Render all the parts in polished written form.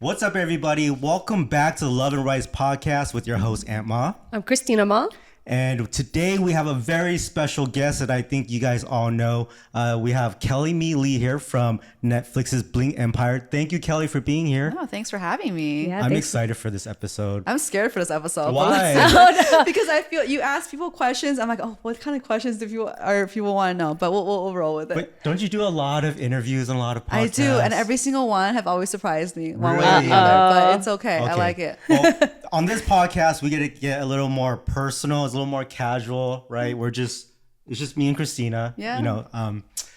What's up, everybody? Welcome back to the Love and Rights podcast with your host, Aunt Ma. I'm Christina Ma. And today we have a very special guest that I think you guys all know. We have Kelly Mee Lee here from Netflix's Bling Empire. Thank you, Kelly, for being here. Oh, thanks for having me. Yeah, I'm thanks. excited for this episode. I'm scared for this episode. Why? Because I feel you ask people questions. I'm like, oh, what kind of questions do people want to know? But we'll roll with it. But don't you do a lot of interviews and a lot of podcasts? I do, and every single one have always surprised me one way or Really? the other. But it's okay. I like it. Well, on this podcast, we get to get a little more personal. It's a little more casual, right? It's just me and Christina. Yeah.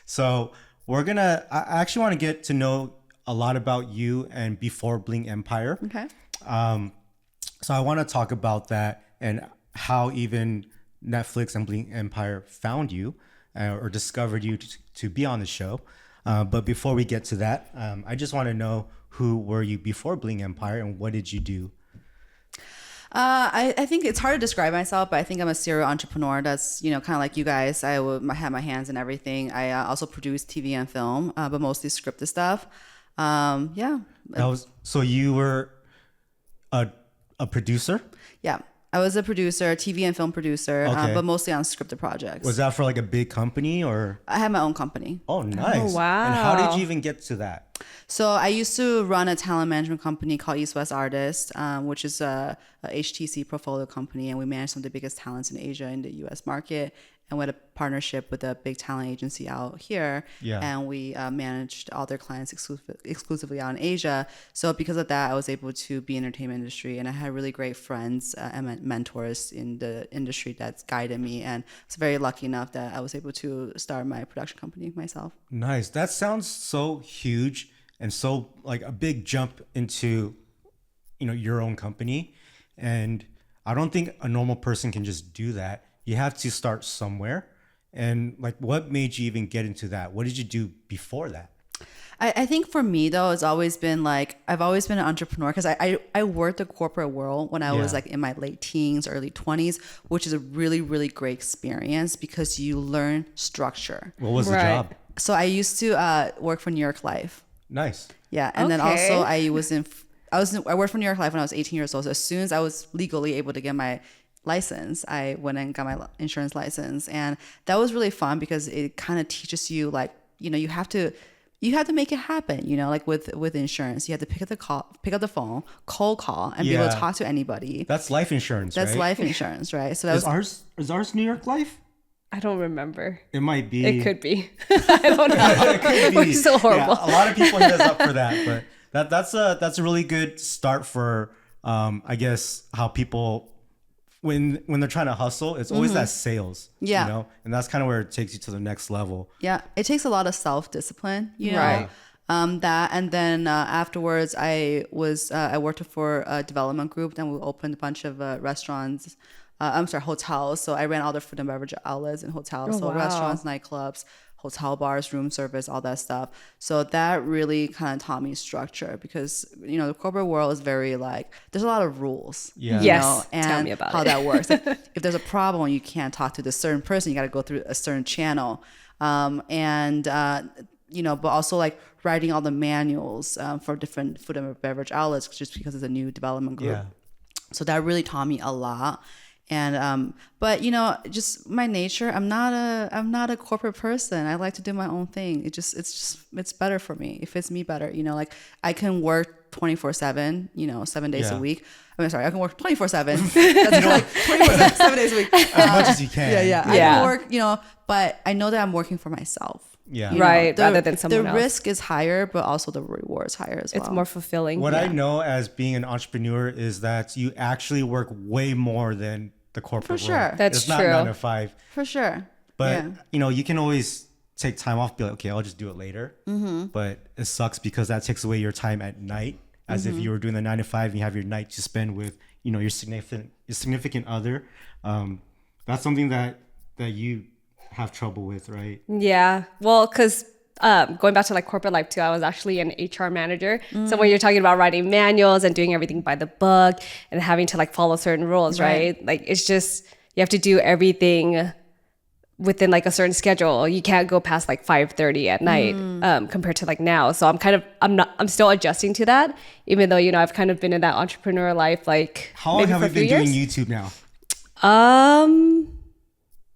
So I actually want to get to know a lot about you and before Bling Empire. Okay. So I want to talk about that and how even Netflix and Bling Empire found you or discovered you to be on the show. But before we get to that, I just want to know, who were you before Bling Empire and what did you do? I think it's hard to describe myself, but I think I'm a serial entrepreneur. That's, kind of like you guys. I have my hands in everything. I also produce TV and film, but mostly scripted stuff. Yeah. So you were a producer? Yeah. I was a producer, TV and film producer, Okay. but mostly on scripted projects. Was that for like a big company or? I had my own company. Oh, nice. Oh, wow. And how did you even get to that? So I used to run a talent management company called East West Artists, which is a HTC portfolio company, and we manage some of the biggest talents in Asia in the U.S. market. And we had a partnership with a big talent agency out here, and we managed all their clients exclusively out in Asia. So because of that, I was able to be in the entertainment industry, and I had really great friends and mentors in the industry that's guided me. And I was very lucky enough that I was able to start my production company myself. Nice. That sounds so huge and so like a big jump into, your own company. And I don't think a normal person can just do that. You have to start somewhere. And like, what made you even get into that? What did you do before that? I think for me though, it's always been like, I've always been an entrepreneur because I worked the corporate world when I was like in my late teens, early 20s, which is a really, really great experience because you learn structure. What was the job? So I used to work for New York Life. Nice. Yeah. And then also I worked for New York Life when I was 18 years old. So as soon as I was legally able to get my license, I went and got my insurance license, and that was really fun because it kind of teaches you like, you have to make it happen, like with insurance, you have to pick up the phone, cold call, and be able to talk to anybody. That's life insurance. That's right? life insurance, right? So that is ours New York Life? I don't remember. It might be. It could be. I don't know. It could be. We're so horrible. Yeah, a lot of people hit us up for that, but that's a really good start for I guess how people when they're trying to hustle, it's always that sales. Yeah. And that's kind of where it takes you to the next level. Yeah, it takes a lot of self-discipline, Right. That, and then afterwards I worked for a development group. Then we opened a bunch of hotels. So I ran all the food and beverage outlets in hotels. Oh, so wow. restaurants, nightclubs, hotel bars, room service, all that stuff. So that really kind of taught me structure because, the corporate world is very like, there's a lot of rules. Yeah. Yes. And Tell me about how it. that works. Like, if there's a problem, you can't talk to this certain person. You got to go through a certain channel. But also like writing all the manuals for different food and beverage outlets just because it's a new development group. Yeah. So that really taught me a lot. And but just my nature, I'm not a corporate person. I like to do my own thing. It's better for me. It fits me better. Like I can work 24/7, 7 days a week. I can work 24/7. That's like 24/7, 7 days a week. As much as you can. Yeah. I can work, but I know that I'm working for myself. Yeah. Right. Rather than someone else. The risk is higher, but also the reward is higher as well. It's more fulfilling. What I know as being an entrepreneur is that you actually work way more than the corporate For world. sure. That's it's true. not 9 to 5. For sure. But, you can always take time off, be like, okay, I'll just do it later. Mm-hmm. But it sucks because that takes away your time at night, as if you were doing the 9 to 5 and you have your night to spend with, your significant other. That's something that you have trouble with, right? Yeah. Well, because going back to like corporate life too, I was actually an HR manager. So when you're talking about writing manuals and doing everything by the book and having to like follow certain rules, right? Like it's just, you have to do everything within like a certain schedule. You can't go past like 5:30 at night compared to like now. So I'm still adjusting to that, even though, you know, I've kind of been in that entrepreneur life like How long maybe have for you a few been doing years. YouTube now?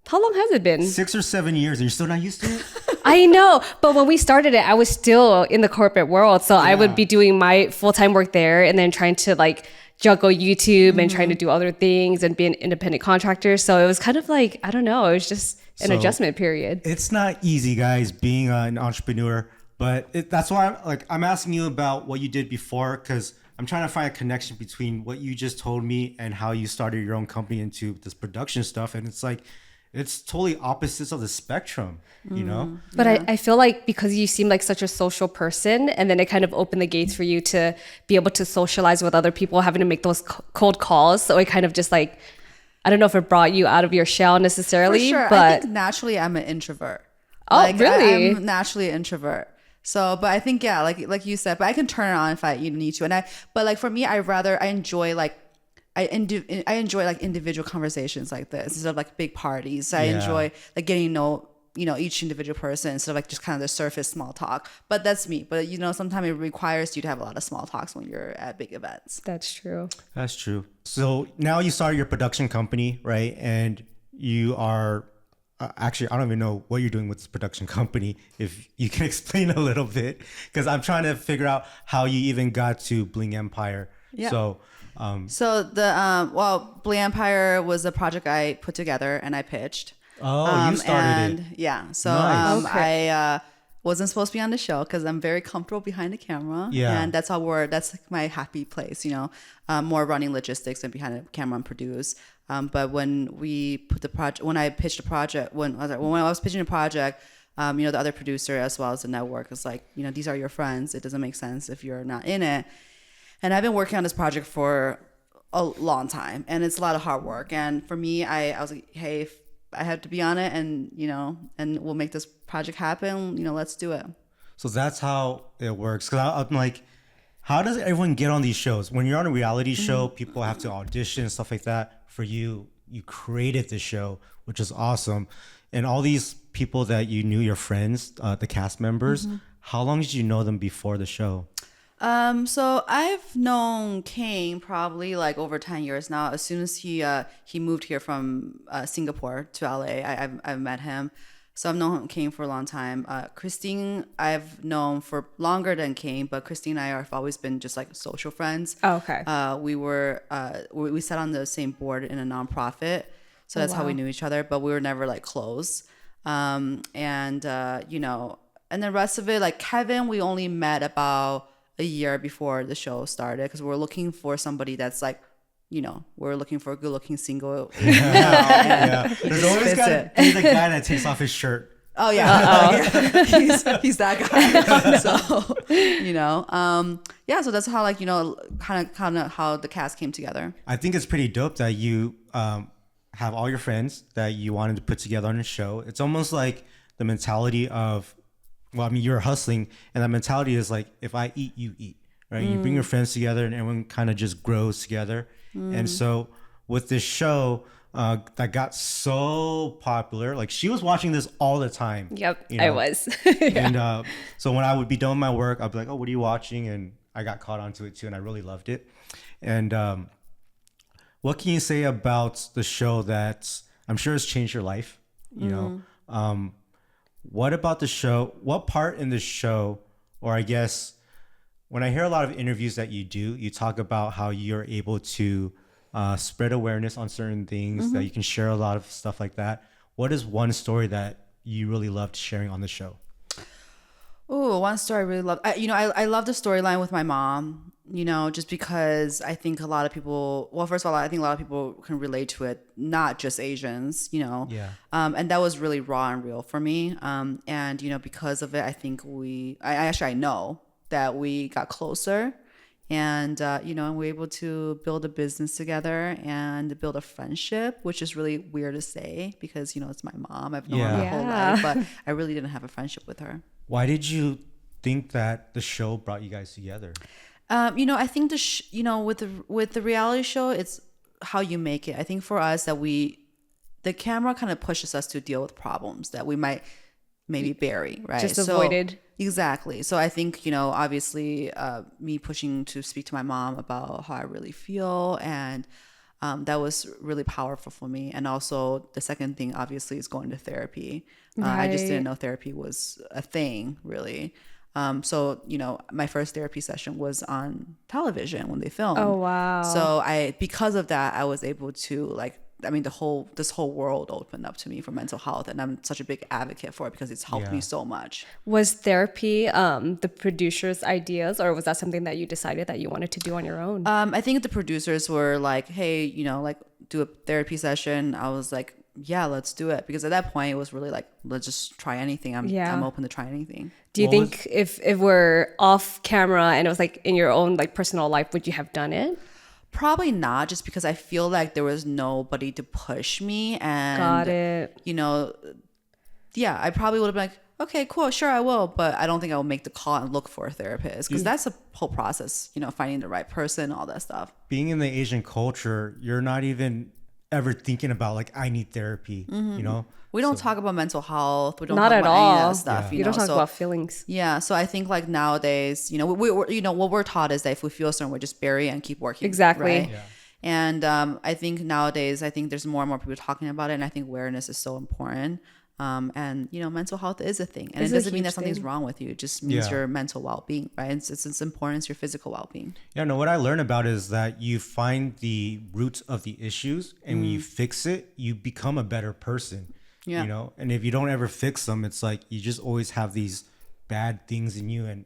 How long has it been? 6 or 7 years, and you're still not used to it? I know, but when we started it, I was still in the corporate world. So I would be doing my full-time work there and then trying to like juggle YouTube and trying to do other things and be an independent contractor. So it was kind of like, I don't know, it was just an adjustment period. It's not easy, guys, being an entrepreneur, but that's why I'm asking you about what you did before, because I'm trying to find a connection between what you just told me and how you started your own company into this production stuff. And it's like, it's totally opposites of the spectrum, you know? But I feel like because you seem like such a social person, and then it kind of opened the gates for you to be able to socialize with other people, having to make those cold calls. So it kind of just like, I don't know if it brought you out of your shell necessarily, For sure. but I think naturally I'm an introvert. Oh, really? I'm naturally an introvert. So, but I think, yeah, like you said, but I can turn it on if I need to. But like for me, I enjoy like, I enjoy like individual conversations like this instead of like big parties. I enjoy like getting to know, you know, each individual person instead of like just kind of the surface small talk. But that's me. But you know, sometimes it requires you to have a lot of small talks when you're at big events. that's true. That's true. So now you started your production company, right? And you are actually, I don't even know what you're doing with this production company. If you can explain a little bit, because I'm trying to figure out how you even got to Bling Empire. Yeah. So Bling Empire was a project I put together and I pitched. you started it. Yeah. So Nice. I wasn't supposed to be on the show because I'm very comfortable behind the camera. Yeah. And that's like my happy place, you know, more running logistics and behind the camera and produce. But when we put the project, when I pitched a project, when I was pitching a project, you know, the other producer as well as the network was like, you know, these are your friends. It doesn't make sense if you're not in it. And I've been working on this project for a long time, and it's a lot of hard work. And for me, I was like, hey, if I have to be on it, and you know, and we'll make this project happen. You know, let's do it. So that's how it works. Because I'm like, how does everyone get on these shows? When you're on a reality show, people have to audition and stuff like that. For you, you created the show, which is awesome. And all these people that you knew, your friends, the cast members, how long did you know them before the show? So I've known Kane probably like over 10 years now. As soon as he moved here from Singapore to LA, I've met him. So I've known Kane for a long time. Christine, I've known for longer than Kane, but Christine and I have always been just like social friends. Oh, okay. We sat on the same board in a nonprofit, so that's how we knew each other. But we were never like close. You know, and the rest of it, like Kevin, we only met about a year before the show started because we're looking for somebody that's like, you know, we're looking for a good-looking single. Yeah. There's always got to be the guy that takes off his shirt. Oh yeah, he's that guy. So you know, so that's how, like, you know, kind of how the cast came together. I think it's pretty dope that you have all your friends that you wanted to put together on a show. It's almost like the mentality of, well, I mean, you're hustling, and that mentality is like, if I eat, you eat, right? You bring your friends together, and everyone kind of just grows together. And so with this show that got so popular, like she was watching this all the time. Yep, you know? I was. And so when I would be done with my work, I'd be like, oh, what are you watching? And I got caught onto it too, and I really loved it. And what can you say about the show that I'm sure has changed your life? You know, what about the show? What part in the show, or I guess when I hear a lot of interviews that you do, you talk about how you're able to spread awareness on certain things, that you can share a lot of stuff like that. What is one story that you really loved sharing on the show? Oh, one story I really loved. I love the storyline with my mom, you know, just because I think a lot of people, well, first of all, I think a lot of people can relate to it, not just Asians, you know. Yeah. And that was really raw and real for me. And, you know, because of it, I think I know that we got closer, and, you know, and we're able to build a business together and build a friendship, which is really weird to say because, you know, it's my mom. I've known her my whole life, but I really didn't have a friendship with her. Why did you think that the show brought you guys together? You know, I think you know, with the reality show, it's how you make it. I think for us that we the camera kind of pushes us to deal with problems that we might maybe bury, right? Just avoided. Exactly. So I think, obviously me pushing to speak to my mom about how I really feel, and that was really powerful for me. And also the second thing, obviously, is going to therapy. I just didn't know therapy was a thing, really. So, my first therapy session was on television when they filmed. Oh, wow. So because of that, I was able to this whole world opened up to me for mental health, and I'm such a big advocate for it because it's helped me so much. Was therapy the producer's ideas, or was that something that you decided that you wanted to do on your own? I think the producers were like, hey, do a therapy session. I was like, yeah, let's do it. Because at that point it was really like, let's just try anything. I'm open to try anything. Do you think if we're off camera and it was like in your own like personal life, would you have done it? Probably not, just because I feel like there was nobody to push me. And got it. I probably would have been like, okay, cool, sure, I will. But I don't think I will make the call and look for a therapist, because that's a whole process, finding the right person, all that stuff. Being in the Asian culture, you're not even ever thinking about like, I need therapy, We don't talk about mental health. We don't Not talk at about all. any of that stuff. You don't talk about feelings. Yeah, so I think like nowadays, what we're taught is that if we feel a certain way, just bury it and keep working. Exactly. Right? Yeah. And I think nowadays, there's more and more people talking about it, and I think awareness is so important. And mental health is a thing, and it doesn't mean that something's wrong with you. It just means your mental well-being, right? It's important as your physical well-being. Yeah, no, what I learned about is that you find the roots of the issues, and when you fix it, you become a better person. Yeah. And if you don't ever fix them, it's like you just always have these bad things in you, and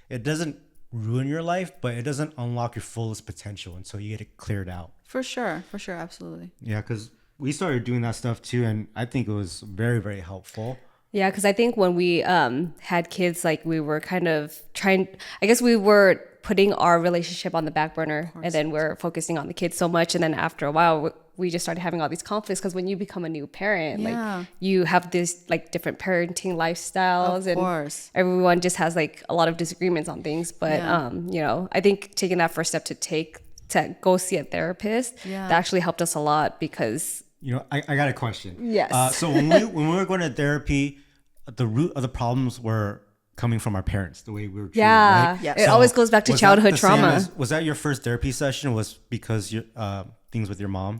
it doesn't ruin your life, but it doesn't unlock your fullest potential until you get it cleared out. For sure, absolutely. Yeah, because we started doing that stuff too, and I think it was very, very helpful. Yeah, because I think when we had kids, like we were kind of I guess we were putting our relationship on the back burner, and then we're focusing on the kids so much, and then after a while we just started having all these conflicts, because when you become a new parent, like you have this like different parenting lifestyles, and everyone just has like a lot of disagreements on things. But I think taking that first step to go see a therapist, that actually helped us a lot, because I got a question. Yes. So when we were going to therapy, the root of the problems were coming from our parents, the way we were treated, right? Yeah. It always goes back to childhood trauma. Was that your first therapy session? Was because things with your mom?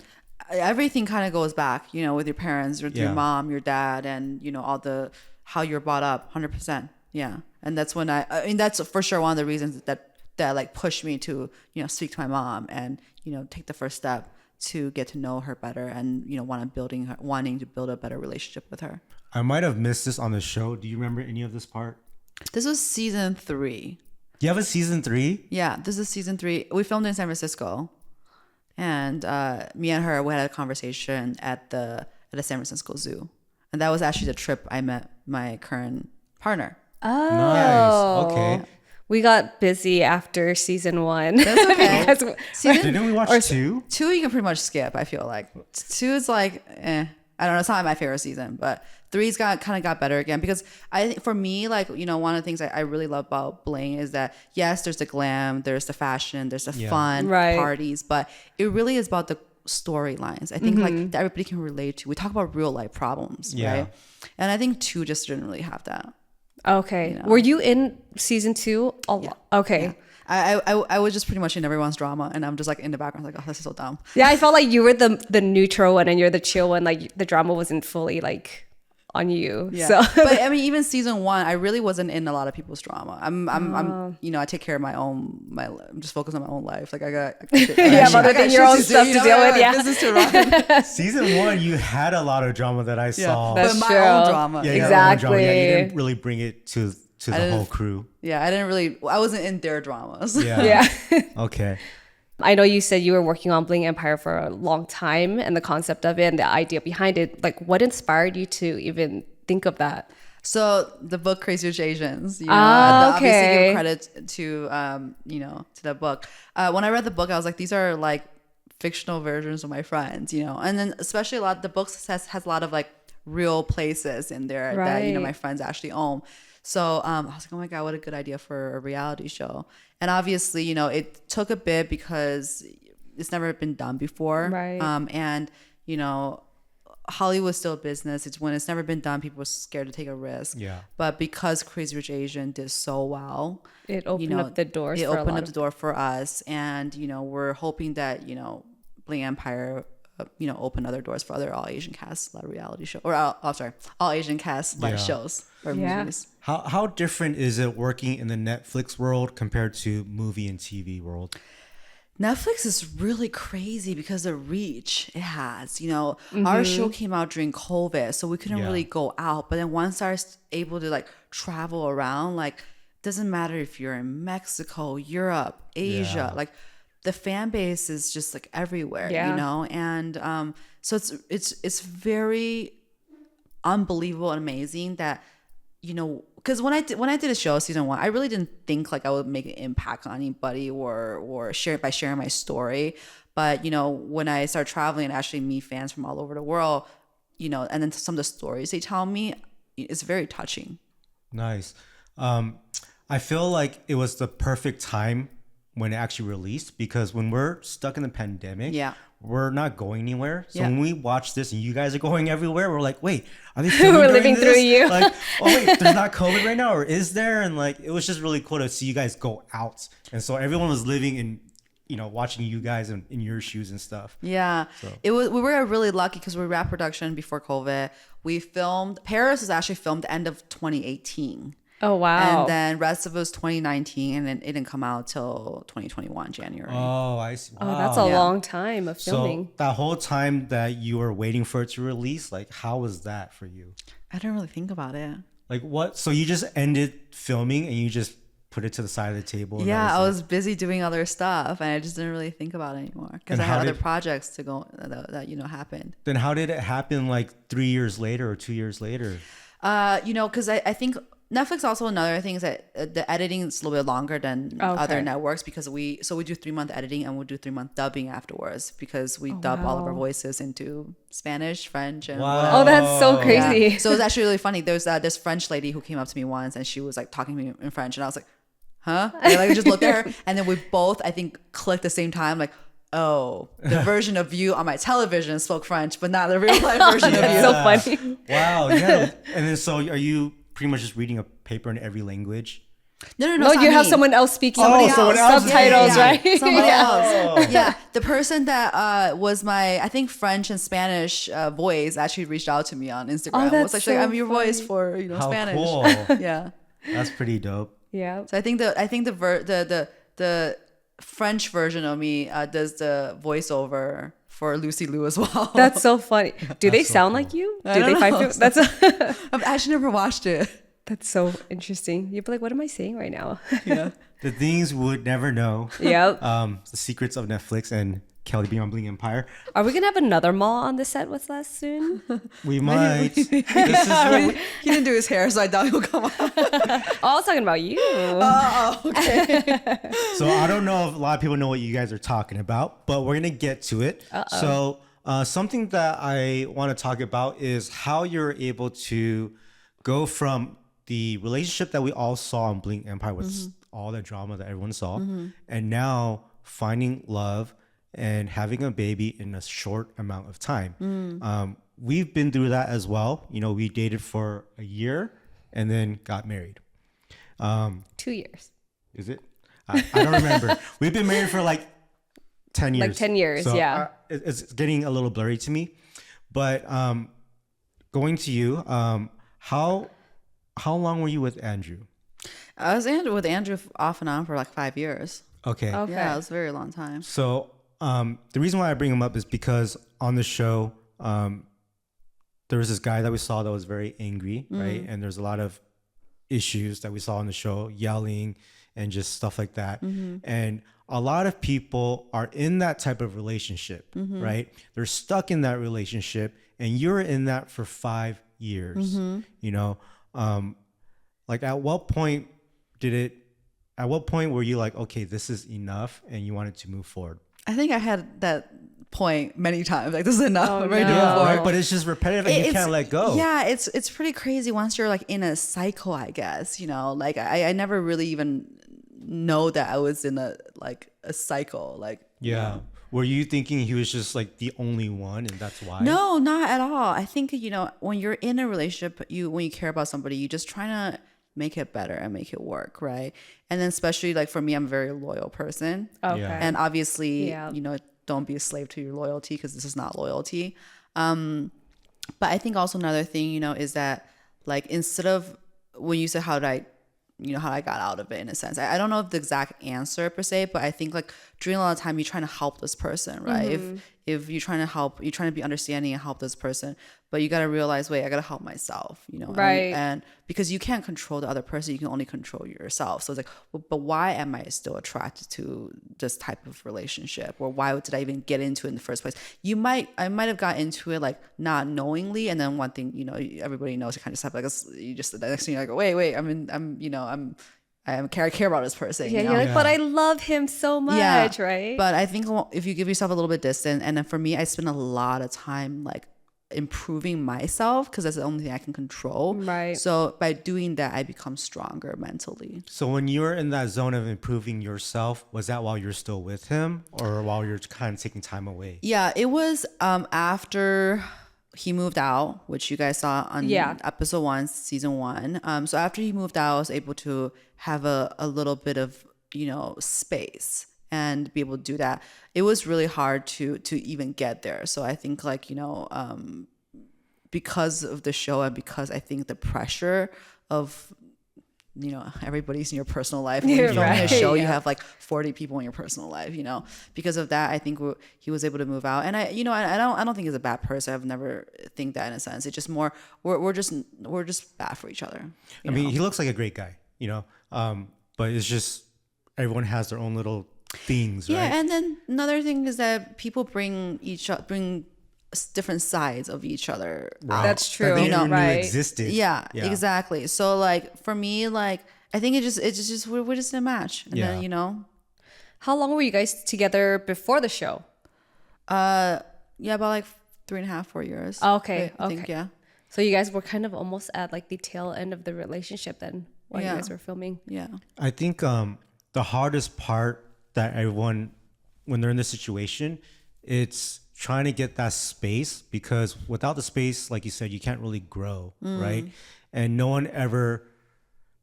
Everything kind of goes back, with your parents, with your mom, your dad, and all the how you're brought up. 100%. Yeah. And that's when that's for sure one of the reasons that like pushed me to speak to my mom and take the first step to get to know her better, and wanting to build a better relationship with her. I might have missed this on the show. Do you remember any of this part? This was season 3. Do you have a season 3? Yeah, this is season 3. We filmed in San Francisco, and me and her, we had a conversation at the San Francisco Zoo, and that was actually the trip I met my current partner. Oh, nice. Okay. We got busy after season 1. That's okay. Didn't we watch 2? 2 you can pretty much skip, I feel like. 2 is like, I don't know, it's not my favorite season, but 3's kind of got better again, because for me, like, one of the things I really love about Bling is that, yes, there's the glam, there's the fashion, there's the fun, parties, but it really is about the storylines. I think like that everybody can relate to. We talk about real life problems, right? And I think 2 just didn't really have that. Okay. Were you in season 2? Yeah. Okay. Yeah. I was just pretty much in everyone's drama, and I'm just like in the background, like, oh, this is so dumb. Yeah, I felt like you were the neutral one and you're the chill one. Like the drama wasn't fully like on you. Yeah. So. But I mean, even season 1, I really wasn't in a lot of people's drama. I'm I take care of I'm just focused on my own life. Like I got your own stuff to deal with. Yeah. Business to run. Season 1, you had a lot of drama that I saw. That's but true. my own drama. Yeah, exactly. Drama. Yeah, you didn't really bring it to the whole crew. Yeah, I wasn't in their dramas. Yeah. Okay. I know you said you were working on Bling Empire for a long time, and the concept of it and the idea behind it. Like, what inspired you to even think of that? So the book Crazy Rich Asians, obviously give credit to to the book. When I read the book, I was like, these are like fictional versions of my friends, and then especially the book has a lot of like real places in there that my friends actually own. So I was like, oh my God, what a good idea for a reality show. And obviously, it took a bit because it's never been done before. Right. And, Hollywood's still a business. It's when it's never been done, people were scared to take a risk. Yeah. But because Crazy Rich Asian did so well, It opened up the doors. it for a opened lot up the door for us, and we're hoping that Bling Empire open other doors for other all Asian cast live reality show or all Asian cast live shows or movies. How different is it working in the Netflix world compared to movie and TV world? Netflix is really crazy because the reach it has. Our show came out during COVID, so we couldn't really go out. But then once I was able to like travel around, like doesn't matter if you're in Mexico, Europe, Asia, like the fan base is just like everywhere, and so it's very unbelievable and amazing that because when I did a show season 1, I really didn't think like I would make an impact on anybody or share by sharing my story. But when I start traveling and actually meet fans from all over the world, and then some of the stories they tell me, it's very touching. Nice. I feel like it was the perfect time when it actually released, because when we're stuck in the pandemic, we're not going anywhere. So when we watch this and you guys are going everywhere, we're like, wait, are they filming we're living this? through you. Like, oh wait, there's not COVID right now, or is there? And like, it was just really cool to see you guys go out. And so everyone was living in, watching you guys in your shoes and stuff. Yeah. So. We were really lucky because we wrapped production before COVID. Paris was actually filmed the end of 2018. Oh, wow. And then rest of it was 2019, and then it didn't come out till 2021, January. Oh, I see. Wow. Oh, that's a long time of filming. So that whole time that you were waiting for it to release, like, how was that for you? I didn't really think about it. Like what? So you just ended filming and you just put it to the side of the table? Yeah, I was busy doing other stuff, and I just didn't really think about it anymore because I had other projects to go that happened. Then how did it happen like 3 years later or 2 years later? Because I think Netflix also another thing is that the editing is a little bit longer than other networks because we do 3-month editing and we'll do 3-month dubbing afterwards because we dub all of our voices into Spanish, French, and whatever. Oh, that's so crazy. Yeah. So it was actually really funny. There's this French lady who came up to me once and she was like talking to me in French and I was like, huh? And I just looked at her and then we both, I think, clicked at the same time like, oh, the version of you on my television spoke French, but not the real life version of you. So funny. Wow. Yeah. And then so are you pretty much just reading a paper in every language? No, you have someone else speaking. Someone else. Subtitles, right? Somebody else. Yeah. The person that was my, I think, French and Spanish voice actually reached out to me on Instagram. Oh, was actually so I'm your funny. voice for How Spanish. Cool. Yeah. That's pretty dope. Yeah. So I think the French version of me does the voiceover for Lucy Liu as well. That's so funny. Do they sound like you? Do they find people? I've actually never watched it. That's so interesting. You'd be like, what am I saying right now? Yeah. The things we would never know. Yep. The secrets of Netflix and Kelly being on Bling Empire. Are we gonna have another mall on the set with us soon? We might. He didn't do his hair, so I doubt he'll come on. Oh, I was talking about you. Oh, okay. So I don't know if a lot of people know what you guys are talking about, but we're gonna get to it. So something that I want to talk about is how you're able to go from the relationship that we all saw on Bling Empire with all the drama that everyone saw, and now finding love and having a baby in a short amount of time. We've been through that as well. We dated for a year and then got married. 2 years. Is it? I don't remember. We've been married for like 10 years. Like 10 years, so yeah. It's getting a little blurry to me. But going to you, how long were you with Andrew? I was with Andrew off and on for like 5 years. Okay. Yeah, it was a very long time. So the reason why I bring him up is because on the show, there was this guy that we saw that was very angry, right? And there's a lot of issues that we saw on the show, yelling and just stuff like that. And a lot of people are in that type of relationship, right? They're stuck in that relationship and you're in that for 5 years, like at what point were you like, okay, this is enough and you wanted to move forward? I think I had that point many times. Like, this is enough. I'm ready to move Yeah, forward. right? But it's just repetitive and you can't let go. Yeah, it's pretty crazy once you're like in a cycle, I guess. Like I never really even know that I was in a cycle. Like, Yeah. Were you thinking he was just like the only one and that's why? No, not at all. I think, when you're in a relationship, when you care about somebody, you just trying to make it better and make it work, right? And then especially like for me, I'm a very loyal person. Okay. Yeah. And obviously, Yeah. don't be a slave to your loyalty, because this is not loyalty. But I think also another thing, is that like instead of when you say how I got out of it in a sense, I don't know if the exact answer per se, but I think like during a lot of time you're trying to help this person, right? If you're trying to help, you're trying to be understanding and help this person, but you got to realize, wait, I got to help myself, Right. And because you can't control the other person, you can only control yourself. So it's like, well, but why am I still attracted to this type of relationship? Or why did I even get into it in the first place? I might have got into it like not knowingly. And then one thing, everybody knows, you kind of just have like, the next thing you're like, wait, I care about this person. Yeah, you know? you're like, but I love him so much, right? But I think if you give yourself a little bit distant, and then for me, I spend a lot of time like improving myself, because that's the only thing I can control. Right. So by doing that, I become stronger mentally. So when you were in that zone of improving yourself, was that while you're still with him or while you're kind of taking time away? Yeah, it was after he moved out, which you guys saw on episode 1, season 1. So after he moved out, I was able to have a little bit of, space and be able to do that. It was really hard to even get there. So I think like, because of the show and because I think the pressure of, everybody's in your personal life. When you're filming a show, you have like 40 people in your personal life, because of that, I think he was able to move out. And I don't think he's a bad person. I've never think that in a sense. It's just more, we're just bad for each other. I mean, he looks like a great guy, but it's just, everyone has their own little things, right? Yeah. And then another thing is that people bring different sides of each other. Wow. That's true. That they never knew right. existed. Yeah, exactly. So like for me, like I think it's just we're just in a match. And then, How long were you guys together before the show? about like 3.5, 4 years. Oh, okay. I think, yeah. So you guys were kind of almost at like the tail end of the relationship then while you guys were filming. Yeah. I think the hardest part that everyone, when they're in this situation, it's trying to get that space, because without the space, like you said, you can't really grow, right? And no one ever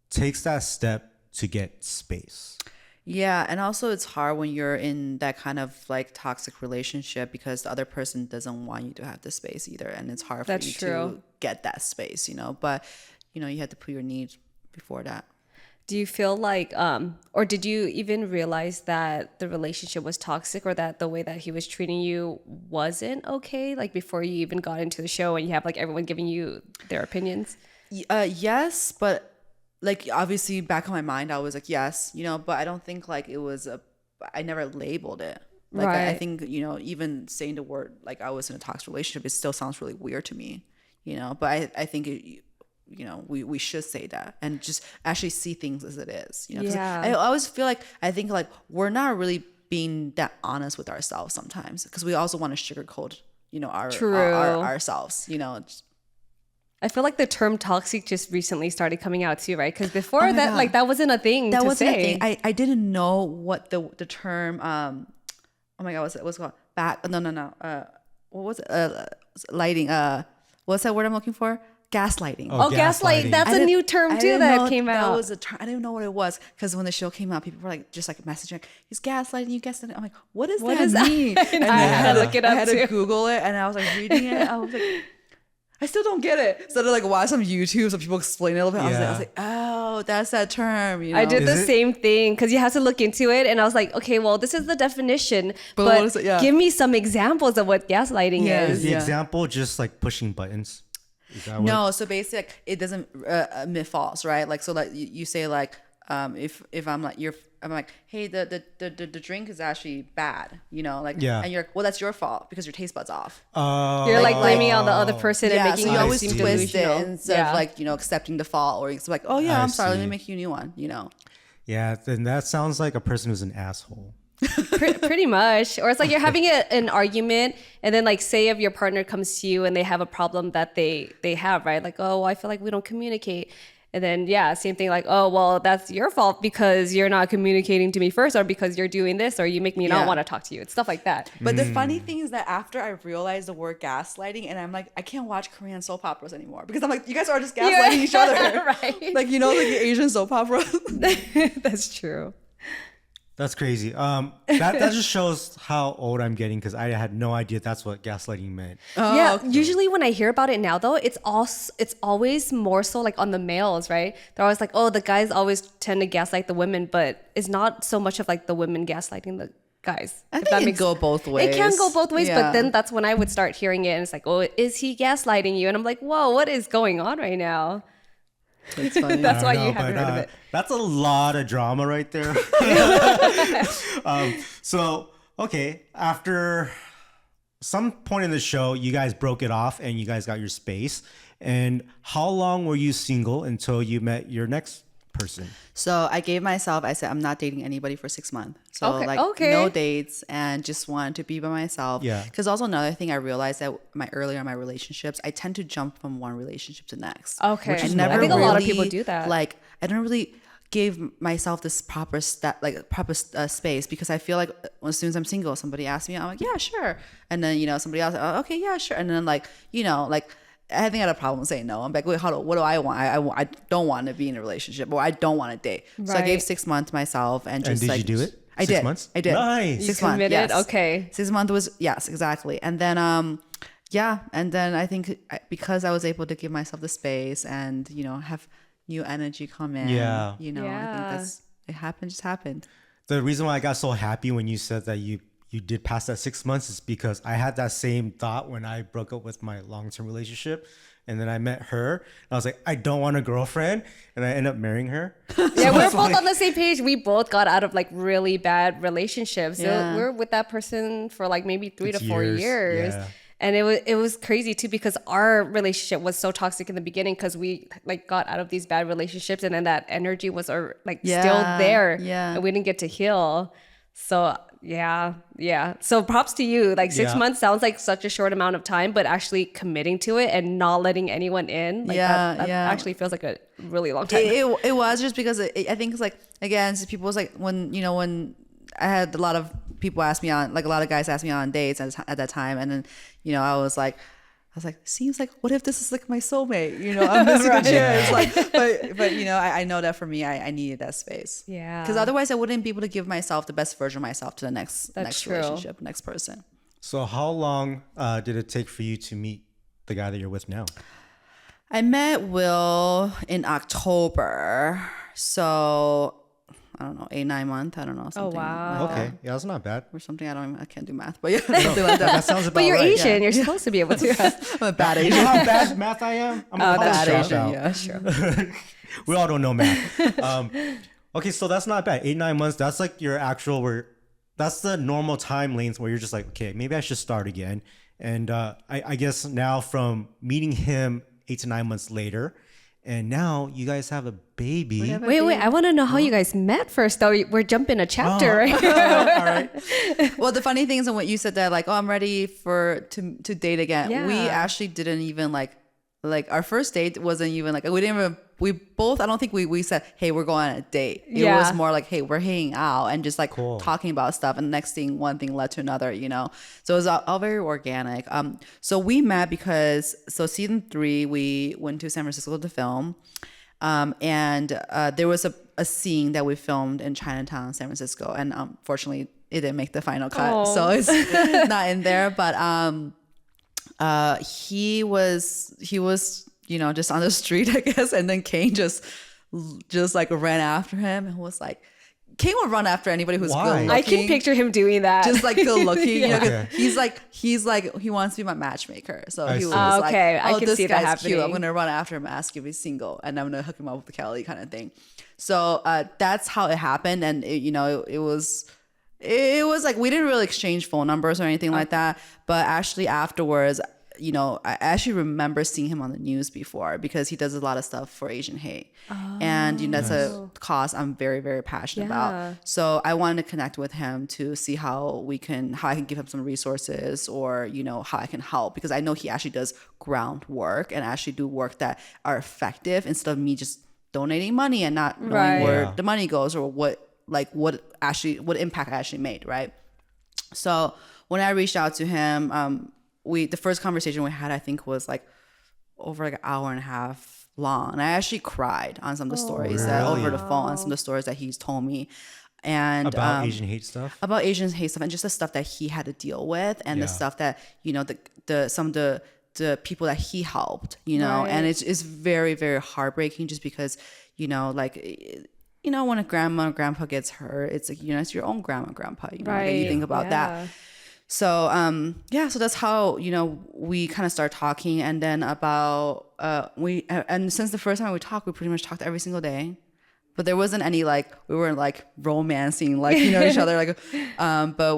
takes that step to get space. Yeah, and also it's hard when you're in that kind of like toxic relationship, because the other person doesn't want you to have the space either, and it's hard for you to get that space, But you have to put your needs before that. Do you feel like, or did you even realize that the relationship was toxic, or that the way that he was treating you wasn't okay? Like before you even got into the show and you have like everyone giving you their opinions? Yes, but like obviously back in my mind, I was like, yes, but I don't think like it was I never labeled it. Like right. I think, even saying the word, like I was in a toxic relationship, it still sounds really weird to me, but I think we should say that and just actually see things as it is. 'Cause I always feel like, I think like we're not really being that honest with ourselves sometimes, because we also want to sugarcoat, ourselves, I feel like the term toxic just recently started coming out too, right? Because before that, like that wasn't a thing that to wasn't say. a thing. I didn't know what the term, oh my God, what's it called? What was it? Lighting, what's that word I'm looking for? Gaslighting. Oh, gaslight. That's a new term too that came out. That was a term. I didn't know what it was, because when the show came out, people were like just like messaging, he's gaslighting you, gaslighting. I'm like, what does that mean? And I had to look it up I had too. to Google it, and I was like reading it. I was like, I still don't get it. So I like watch some YouTube, some people explain it a little bit. I was like, oh, that's that term. I did the same thing, because you have to look into it, and I was like, okay, well, this is the definition, but what is it? Yeah. give me some examples of what gaslighting Is is. the example just like pushing buttons? Is that what? No, so basically like, it doesn't admit false, right? Like so like you say like if I'm like I'm like, hey, the drink is actually bad, like, and you're like, well, that's your fault because your taste bud's off. You're like blaming on the other person and making so you it always seem twist delusional. it instead of like accepting the fault, or it's like, oh yeah, I'm sorry, let me see. make you a new one, Yeah, then that sounds like a person who's an asshole. Pretty much. Or it's like you're having an argument, and then like say if your partner comes to you and they have a problem that they have, right? Like, oh, I feel like we don't communicate. And then, yeah, same thing like, oh, well, that's your fault because you're not communicating to me first, or because you're doing this, or you make me not want to talk to you. It's stuff like that. But the funny thing is that after I realized the word gaslighting, and I'm like, I can't watch Korean soap operas anymore because I'm like, you guys are just gaslighting each other. Right. Like, you know, like the Asian soap opera. That's true. That's crazy. That just shows how old I'm getting because I had no idea that's what gaslighting meant. Yeah, usually when I hear about it now, though, it's always more so like on the males, right? They're always like, oh, the guys always tend to gaslight the women, but it's not so much of like the women gaslighting the guys. I think it go both ways. It can go both ways, but then that's when I would start hearing it, and it's like, oh, is he gaslighting you? And I'm like, whoa, what is going on right now? It's funny. That's why you haven't heard of it. That's a lot of drama right there. So, okay, after some point in the show, you guys broke it off and you guys got your space. And how long were you single until you met your next person? So I said, I'm not dating anybody for 6 months. So no dates and just wanted to be by myself. Yeah. Because also another thing I realized that earlier in my relationships, I tend to jump from one relationship to the next. Okay. I never I think a really, lot of people do that. Like, I don't really give myself this proper space because I feel like as soon as I'm single, somebody asks me, I'm like, yeah, sure. And then, you know, somebody else, oh, okay, yeah, sure. And then like, you know, like, I think I had a problem saying no. I'm like, wait, what do I want? I don't want to be in a relationship, or I don't want to date. Right. So I gave 6 months to myself and just did you do it? I 6 did. months? I did. Nice. 6 You months. committed? Yes. Okay. 6 months was, yes, exactly. And then, yeah. And then I think because I was able to give myself the space and, you know, have new energy come in, you know, I think just happened. The reason why I got so happy when you said that you did pass that 6 months is because I had that same thought when I broke up with my long-term relationship. And then I met her. And I was like, I don't want a girlfriend. And I ended up marrying her. Yeah, we're both on the same page. We both got out of like really bad relationships. Yeah. So we're with that person for like maybe 3 to 4 years. Yeah. And it was crazy too because our relationship was so toxic in the beginning because we like got out of these bad relationships and then that energy was still there. Yeah. And we didn't get to heal. So yeah. So props to you. Like 6 months sounds like such a short amount of time, but actually committing to it and not letting anyone in, like that actually feels like a really long time. It was just because I think it's like, again, people was like when I had a lot of people ask me on, like a lot of guys asked me on dates at that time, and then you know I was like, seems like, what if this is like my soulmate? You know, I'm missing a chance. Like, but you know, I know that for me, I needed that space. Yeah. Because otherwise, I wouldn't be able to give myself the best version of myself to the next true. relationship, next person. So how long did it take for you to meet the guy that you're with now? I met Will in October, so I don't know, 8-9 months. I don't know. Something wow. like Okay, that. yeah, that's not bad. Or something. I can't do math, but yeah, something like that. That sounds about But you're right. Asian. Yeah. You're supposed to be able to. I'm a bad You Asian. know how bad math I am? I'm a Bad college Asian, dropout. yeah. Sure. We all don't know math. Okay, so that's not bad. 8-9 months. That's like your actual that's the normal time lanes where you're just like, okay, maybe I should start again. And I guess now from meeting him 8 to 9 months later, and now you guys have a baby. Wait. I want to know how you guys met first, though. We're jumping a chapter, right? All right. Well, the funny thing is when you said that, like, oh, I'm ready to date again. Yeah. We actually didn't even like our first date wasn't even like, we both, I don't think we said, hey, we're going on a date. It was more like, hey, we're hanging out and just like talking about stuff. And the next thing, one thing led to another, you know? So it was all very organic. So we met because, season 3, we went to San Francisco to film. And there was a scene that we filmed in Chinatown, San Francisco. And unfortunately, it didn't make the final cut. So it's not in there. But he was, you know, just on the street, I guess. And then Kane just like ran after him and was like, Kane would run after anybody who's good looking. I can picture him doing that. Just like good looking. You know, Okay. he's like, he wants to be my matchmaker. So he was see. like, Okay, I oh, can this see that guy's cute. I'm happening. going to run after him, ask if he's single. And I'm going to hook him up with Kelly kind of thing. So that's how it happened. And, it was like, we didn't really exchange phone numbers or anything like that. But actually afterwards, you know, I actually remember seeing him on the news before because he does a lot of stuff for Asian hate. And, you know, that's a cause I'm very, very passionate about. So I wanted to connect with him to see how I can give him some resources or, you know, how I can help because I know he actually does groundwork and actually do work that are effective instead of me just donating money and not knowing Right. where Yeah. the money goes or what impact I actually made, right? So when I reached out to him, the first conversation we had, I think, was like over like an hour and a half long, and I actually cried on some of the stories that Really? over the phone on some of the stories that he's told me, and About Asian hate stuff. about Asian hate stuff and just the stuff that he had to deal with and the Yeah. stuff that the some of the people that he helped, Right. and it's very, very heartbreaking just because when a grandma or grandpa gets hurt, it's like it's your own grandma and grandpa, like, and you think about that. So so that's how we kind of start talking, and then about and since the first time we talked, we pretty much talked every single day, but there wasn't any we weren't romancing each other but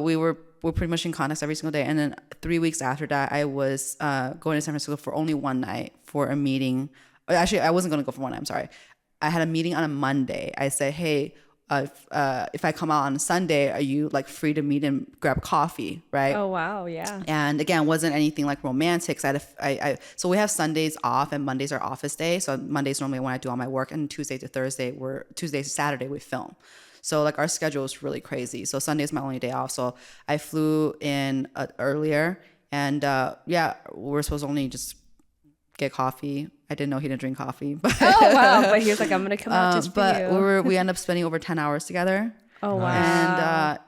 we're pretty much in contact every single day. And then 3 weeks after that, I was going to San Francisco for only one night for a meeting. Actually, I wasn't going to go for one night. I'm sorry. I had a meeting on a Monday. I said, hey, if I come out on a Sunday, are you free to meet and grab coffee, right? Oh wow, yeah. And again, wasn't anything romantic. So so we have Sundays off and Mondays are office day. So Mondays normally when I do all my work, and Tuesday to Saturday we film. So our schedule is really crazy. So Sunday is my only day off. So I flew in earlier, and we're supposed to only just get coffee. I didn't know he didn't drink coffee, but Oh wow, but he was like, I'm gonna come out just for but you. we ended up spending over 10 hours together. Oh wow. And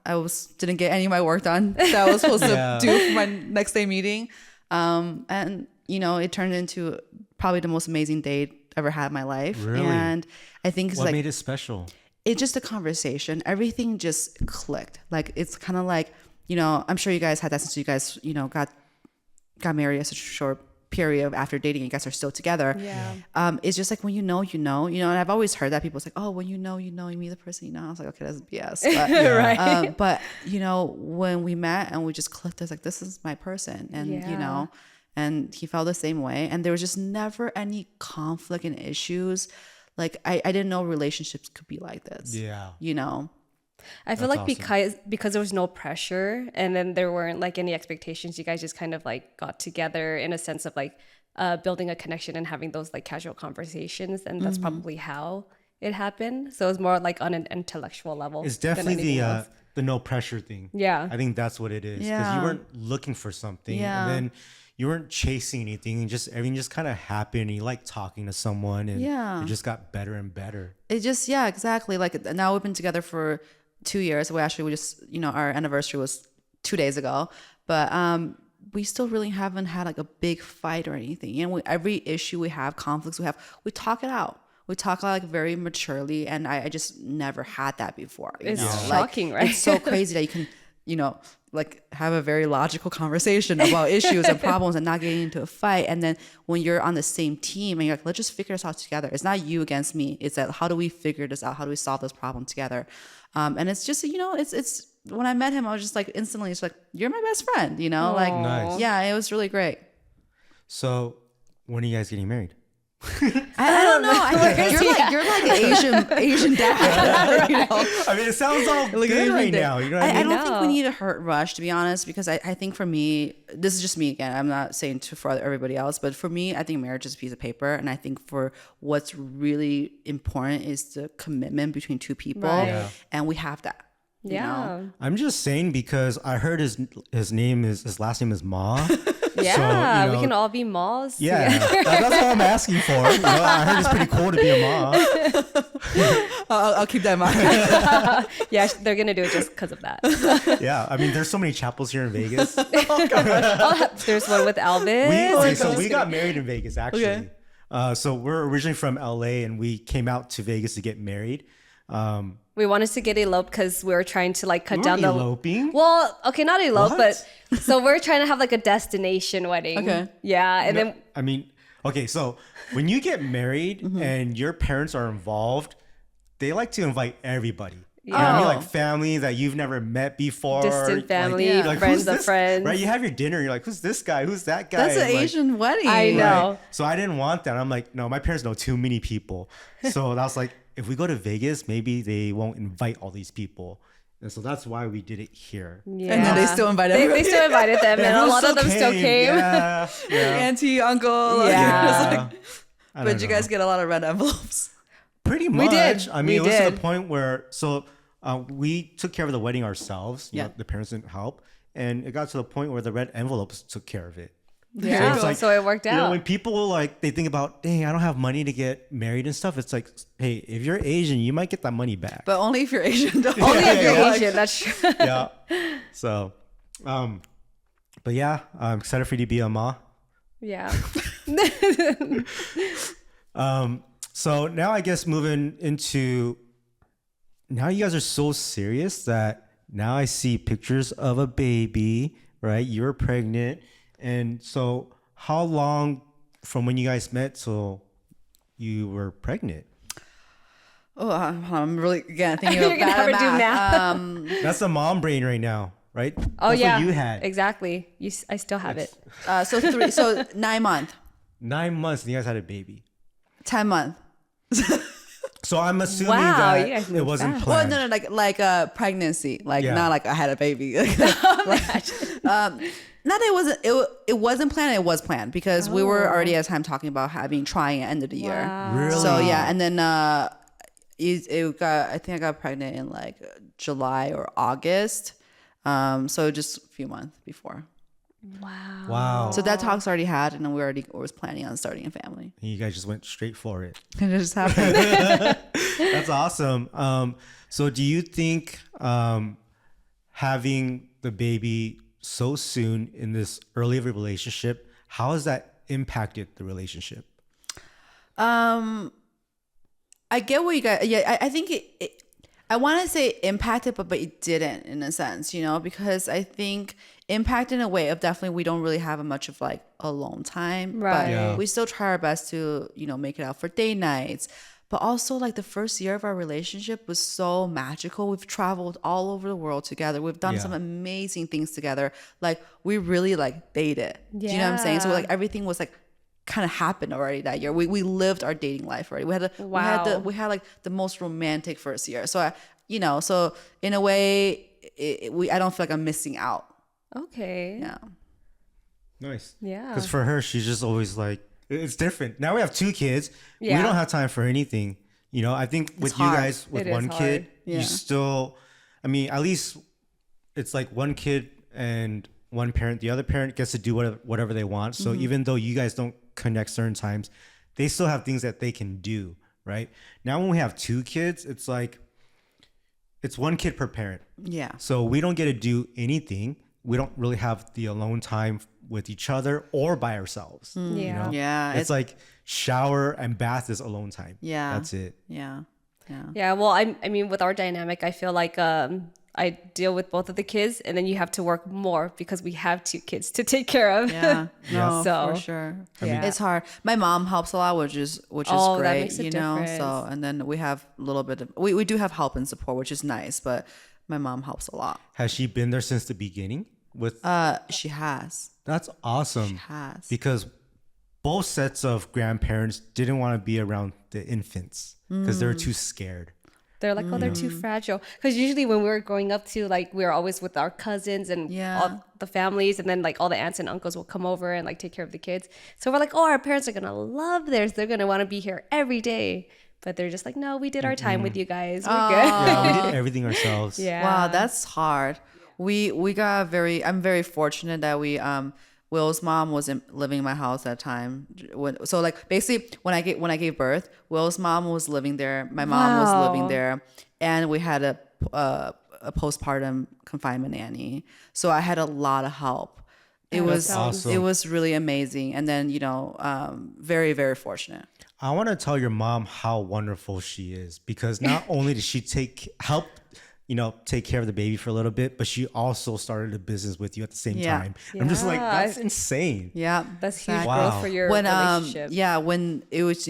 I didn't get any of my work done that I was supposed Yeah. to do for my next day meeting. And it turned into probably the most amazing date ever had in my life. Really? And I think it's What made it special? it's just a conversation. Everything just clicked. It's kind of I'm sure you guys had that since you guys, got married at such a short period after dating, and you guys are still together. Yeah. It's just when and I've always heard that people say, oh, when you meet the person, I was like, okay, that's BS. But, Right. but when we met and we just clicked, it's this is my person. And Yeah. and he felt the same way, and there was just never any conflict and issues. I didn't know relationships could be like this. Yeah. I feel That's like because there was no pressure, and then there weren't any expectations, you guys just kind of got together in a sense of building a connection and having those casual conversations, and that's probably how it happened. So it was more on an intellectual level. It's than definitely anything else. the no pressure thing. Yeah. I think that's what it is. Because Yeah. you weren't looking for something. Yeah. And then you weren't chasing anything. And everything just kind of happened. And you talking to someone, and Yeah. it just got better and better. It just, yeah, exactly. Now we've been together for 2 years. We just, our anniversary was 2 days ago, but we still really haven't had a big fight or anything. Every issue we have, conflicts we have, we talk it out. We talk very maturely, and I just never had that before. It's shocking, right? It's so crazy that you can, have a very logical conversation about issues and problems and not getting into a fight. And then when you're on the same team and you're let's just figure this out together. It's not you against me. It's how do we figure this out? How do we solve this problem together? And it's just, it's when I met him, I was just instantly, it's you're my best friend, Nice. yeah, it was really great. So when are you guys getting married? I don't know. You're like Asian dad. I mean, it sounds all good right now. You know what I I mean? don't think we need a hurt rush, to be honest, because I think for me, this is just me again. I'm not saying for everybody else, but for me, I think marriage is a piece of paper. And I think for what's really important is the commitment between two people. Right. Yeah. And we have that. you know? I'm just saying because I heard his last name is Ma. Yeah, So, we can all be malls. Yeah, that's what I'm asking for. I heard it's pretty cool to be a Ma. I'll keep that in mind. Yeah, they're gonna do it just because of that. Yeah, I mean, there's so many chapels here in Vegas. There's one with Elvis. We got married in Vegas actually. Okay. So we're originally from LA and we came out to Vegas to get married. We wanted to get eloped because we were trying to cut down the eloping. Well, okay, not elope, What? but so we're trying to have a destination wedding. Okay. Yeah, and then I mean, okay, so when you get married and your parents are involved, they like to invite everybody. You know what I mean? Like family that you've never met before. distant family, who's friends of this? friends. Right? You have your dinner. You're like, who's this guy? Who's that guy? That's an And, like, Asian wedding. I know. Right. So I didn't want that. I'm like, no, my parents know too many people. So I was like, if we go to Vegas, maybe they won't invite all these people. And so that's why we did it here. yeah. And then they still invited They everybody. still invited them, and a lot of them still came. Yeah. Yeah. Auntie, uncle. Yeah. I But don't you know. guys get a lot of red envelopes. Pretty much. did. I mean, We it was to did. the point where we took care of the wedding ourselves. You Yeah. know, the parents didn't help, and it got to the point where the red envelopes took care of it. Yeah. it's like, So it worked You know, out. when people like they think about, dang, I don't have money to get married and stuff. It's like, hey, if you're Asian, you might get that money back. But only if you're Asian. Though. Only if you're yeah. Asian. That's true. Yeah. So, but yeah, I'm excited for you to be a ma. Yeah. So now I guess moving into now you guys are so serious that now I see pictures of a baby, right? You're pregnant. And so how long from when you guys met till you were pregnant? Oh, I'm really again thinking You're about gonna have her do math. math. That's the mom brain right now, right? Oh That's yeah. what you had. Exactly. I still have it. So 9 months, 9 months and you guys had a baby. 10 months. So I'm assuming Wow, you that guys it moved wasn't fast. Well, planned. no, like a pregnancy, like Yeah. not like I had a baby. Not that it wasn't planned. It was planned because we were already at the time talking about trying at end of the year. Really? So yeah, and then I think I got pregnant in like July or August. So just a few months before. Wow. So that talk's already had, and then we already was planning on starting a family. And you guys just went straight for it. And it just happened. That's awesome. So do you think having the baby so soon in this early of a relationship, how has that impacted the relationship? I get what you guys. Yeah, I think I want to say impacted, but it didn't in a sense, because I think impact in a way of definitely we don't really have much of like alone time, Right. but Yeah. we still try our best to make it out for date nights. But also like the first year of our relationship was so magical. We've traveled all over the world together. We've done Yeah. some amazing things together. Like we really like dated. Do you know what I'm saying? So Yeah. like everything was like kind of happened already that year. We lived our dating life already. Wow. We had like the most romantic first year. So so in a way, I don't feel like I'm missing out. Okay. Yeah. Nice. Yeah. Because for her, she's just always like, it's different. Now we have 2 kids. We Yeah. don't have time for anything. I think with you hard. guys, with It is one hard. kid, Yeah. you still, I mean, at least it's like one kid and one parent. The other parent gets to do whatever they want. So even though you guys don't connect certain times, they still have things that they can do, right? Now when we have 2 kids, it's like, it's one kid per parent. Yeah. So we don't get to do anything. We don't really have the alone time with each other or by ourselves. Yeah. Yeah. It's like shower and bath is alone time. Yeah. That's it. Yeah. Yeah. Yeah. Well, I mean, with our dynamic, I feel like I deal with both of the kids, and then you have to work more because we have 2 kids to take care of. Yeah. No, So, for sure. yeah. It's hard. My mom helps a lot, which is Oh, that great, makes a So difference. and then we have a little bit of we do have help and support, which is nice, but my mom helps a lot. Has she been there since the beginning? She has. That's awesome. She has. Because both sets of grandparents didn't want to be around the infants because they were too scared. They're like, oh, they're too fragile. Because usually when we were growing up too, like we were always with our cousins and Yeah. all the families, and then like all the aunts and uncles will come over and like take care of the kids. So we're like, oh, our parents are gonna love this. They're gonna want to be here every day. But they're just like, no, we did our time with you guys. We're good. Yeah, we did everything ourselves. Yeah. Wow, that's hard. We got I'm very fortunate that Will's mom wasn't living in my house at the time. So like basically when I gave birth, Will's mom was living there. My mom was Wow. living there, and we had a postpartum confinement nanny. So I had a lot of help. It was awesome. It was really amazing, and then very very fortunate. I want to tell your mom how wonderful she is because not only did she help take care of the baby for a little bit, but she also started a business with you at the same Yeah. time. I'm just like, Yeah. that's insane. Yeah, That's huge exactly. growth for your when relationship. when it was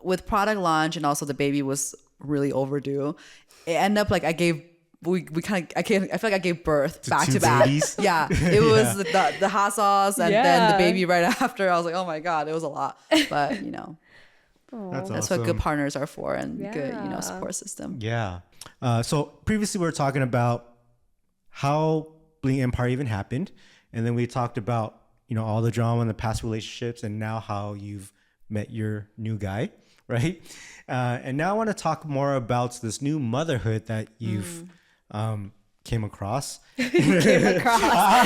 with product launch and also the baby was really overdue, it ended up like I feel like I gave birth back 2 to back. babies? Yeah, it was the hot sauce and then Yeah. the baby right after. I was like, oh my god, it was a lot, but That's that's awesome. what good partners are for and good Yeah. support system. Yeah. So previously we were talking about how Bling Empire even happened. And then we talked about, all the drama in the past relationships and now how you've met your new guy, right? And now I want to talk more about this new motherhood that you've came across. Came across. I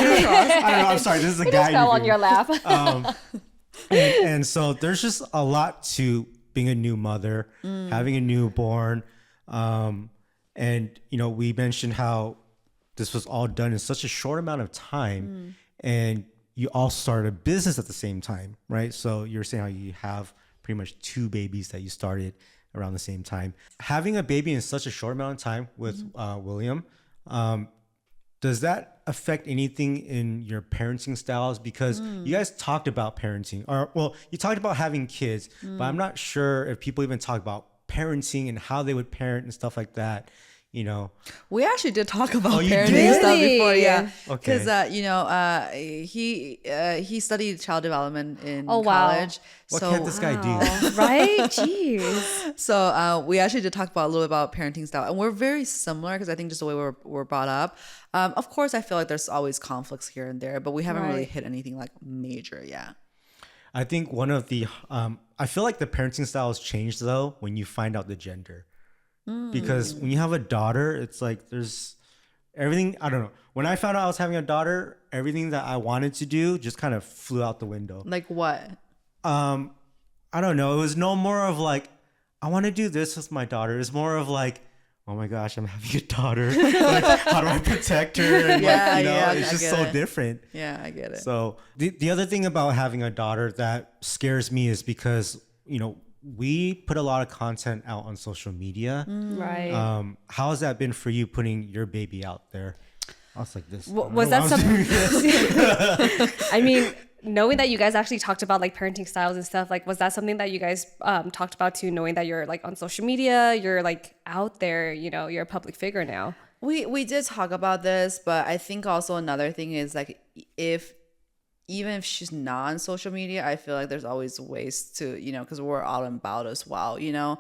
don't know. I'm sorry. This is a It guy just fell on interview. your lap. And so there's just a lot to being a new mother, having a newborn. And, you know, we mentioned how this was all done in such a short amount of time. And you all started a business at the same time, right? So you're saying how you have pretty much 2 babies that you started around the same time. Having a baby in such a short amount of time with William, does that affect anything in your parenting styles? Because you guys talked about parenting, or well, you talked about having kids, but I'm not sure if people even talk about parenting and how they would parent and stuff like that. You know, We actually did talk about you parenting did? stuff before, Really? yeah. Okay. Because you know, he studied child development in Oh, wow. college. what so can't this guy do? Right? Jeez. So we actually did talk about a little bit about parenting style, and we're very similar because I think just the way we're brought up. Of course, I feel like there's always conflicts here and there, but we haven't really Right. hit anything like major yet. I think one of the, I feel like the parenting styles changed though when you find out the gender. Because when you have a daughter, it's like there's everything. I don't know. When I found out I was having a daughter, everything that I wanted to do just kind of flew out the window. Like what? I don't know. It was no more of like, I want to do this with my daughter. It's more of like, oh my gosh, I'm having a daughter. Like, how do I protect her? And Yeah, like, you know, yeah, it's I just get so it. different. Yeah, I get it. So the other thing about having a daughter that scares me is because, you know, we put a lot of content out on social media. Right. How has that been for you putting your baby out there? I was like this. I don't Was know that why I something? doing this. I mean, knowing that you guys actually talked about like parenting styles and stuff, like was that something that you guys talked about too? Knowing that you're like on social media, you're like out there, you know, you're a public figure now. We did talk about this, but I think also another thing is like even if she's not on social media, I feel like there's always ways to, you know, because we're all about as well, you know.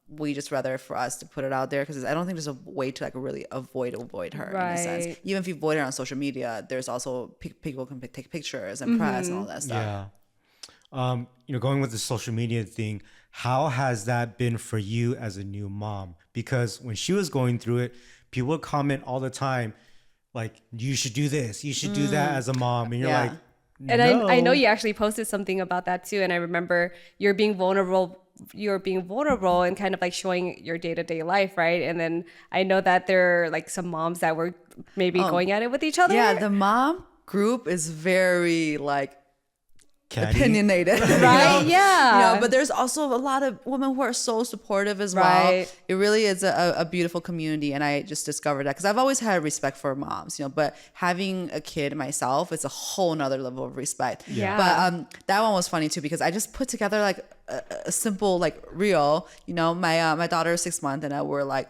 We just rather for us to put it out there because I don't think there's a way to like really avoid her in a sense. Right. Even if you avoid her on social media, there's also people can take pictures and press and all that stuff. Yeah. You know, going with the social media thing, how has that been for you as a new mom? Because when she was going through it, people would comment all the time, like, you should do this, you should do that as a mom. And you're Yeah. like, And no. I know you actually posted something about that too. And I remember you're being vulnerable and kind of like showing your day-to-day life, right? And then I know that there are like some moms that were maybe going at it with each other. Yeah, the mom group is very like Catty. opinionated, Right, yeah. You know, but there's also a lot of women who are so supportive as well. Right. It really is a beautiful community, and I just discovered that because I've always had respect for moms, you know, but having a kid myself, it's a whole nother level of respect. Yeah. But that one was funny too because I just put together like a simple like reel. You know, my daughter is 6 months, and we're like,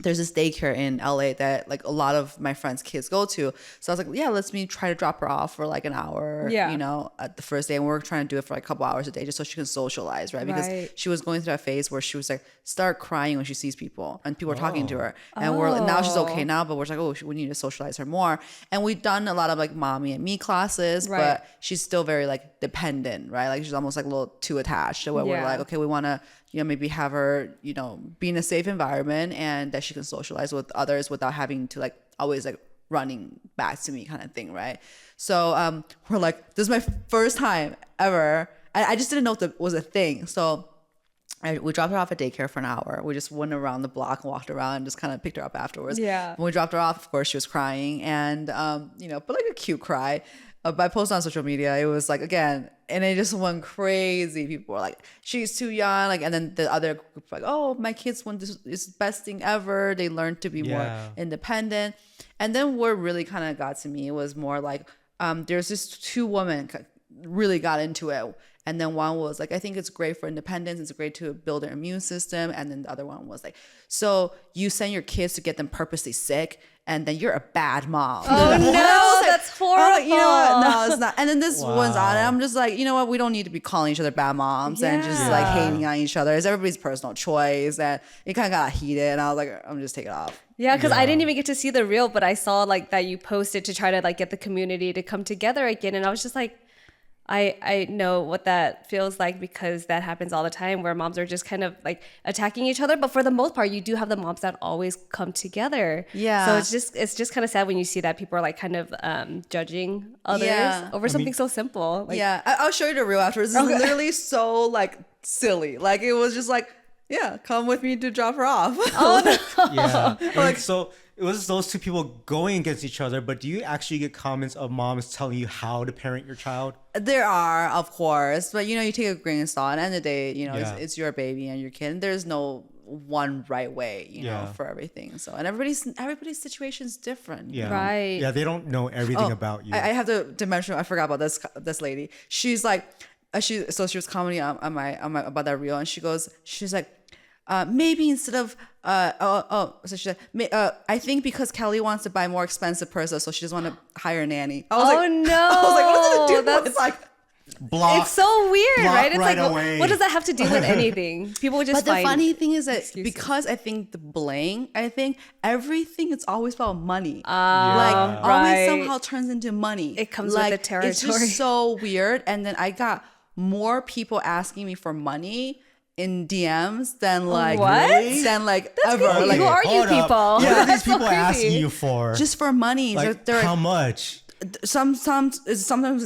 there's this daycare in LA that like a lot of my friends' kids go to. So I was like, yeah, let's me try to drop her off for like an hour, Yeah. you know, at the first day. And we're trying to do it for like a couple hours a day just so she can socialize, right? Because Right. she was going through that phase where she was like, start crying when she sees people and people are talking to her. And now she's okay now, but we're like, oh, we need to socialize her more. And we've done a lot of like mommy and me classes, Right. but she's still very like dependent, right? Like she's almost like a little too attached to where we're Yeah. like, okay, we want to, you know, maybe have her, you know, be in a safe environment and that she can socialize with others without having to like always like running back to me kind of thing, right? So we're like, this is my first time ever. I just didn't know that was a thing. So we dropped her off at daycare for an hour. We just went around the block and walked around and just kind of picked her up afterwards. Yeah. When we dropped her off, of course, she was crying and, you know, but like a cute cry. But I posted on social media, it was like, again, and it just went crazy. People were like, she's too young. Like, and then the other group like, oh, my kids want this is the best thing ever. They learned to be more Yeah. independent. And then what really kind of got to me was more like, there's this 2 women really got into it. And then one was like, I think it's great for independence. It's great to build their immune system. And then the other one was like, so you send your kids to get them purposely sick and then you're a bad mom. Oh And I was no, like, that's horrible. you know what? No, it's not. And then this Wow. one's on, and I'm just like, you know what? We don't need to be calling each other bad moms and just like Yeah. hating on each other. It's everybody's personal choice, and it kind of got heated. And I was like, I'm just take it off. Yeah, because I didn't even get to see the reel, but I saw like that you posted to try to like get the community to come together again, and I was just like, I know what that feels like because that happens all the time where moms are just kind of like attacking each other. But for the most part, you do have the moms that always come together. Yeah. So it's just kind of sad when you see that people are like kind of judging others over something so simple. Like, I'll show you the reel afterwards. It's literally so like silly. Like it was just like, yeah, come with me to drop her off. Yeah. Like, so it was those two people going against each other, but do you actually get comments of moms telling you how to parent your child? There are, of course, but you take a grain of salt. At the end of the day, it's your baby and your kid. And there's no one right way, know, for everything. So, and everybody's situation is different. Yeah. Right. Yeah, they don't know everything about you. I have to mention. I forgot about this lady. She's like, she was commenting on my about that reel, and she's like, maybe instead of so she said, I think because Kelly wants to buy more expensive purses, so she doesn't want to hire a nanny. I was no! I was like, what does it do? That's It's like, block. It's so weird, block right? It's right like, away. what does that have to do with anything? People would just but the find funny thing is that excuses. because I think the bling, I think everything it's always about money. right. Always somehow turns into money. It comes with the territory. It's just so weird. And then I got more people asking me for money in DMs than like What? than like That's ever. crazy. Like, Who are you hold up. people? What are these That's so people asking crazy. you for? just for money. like, They're how much? sometimes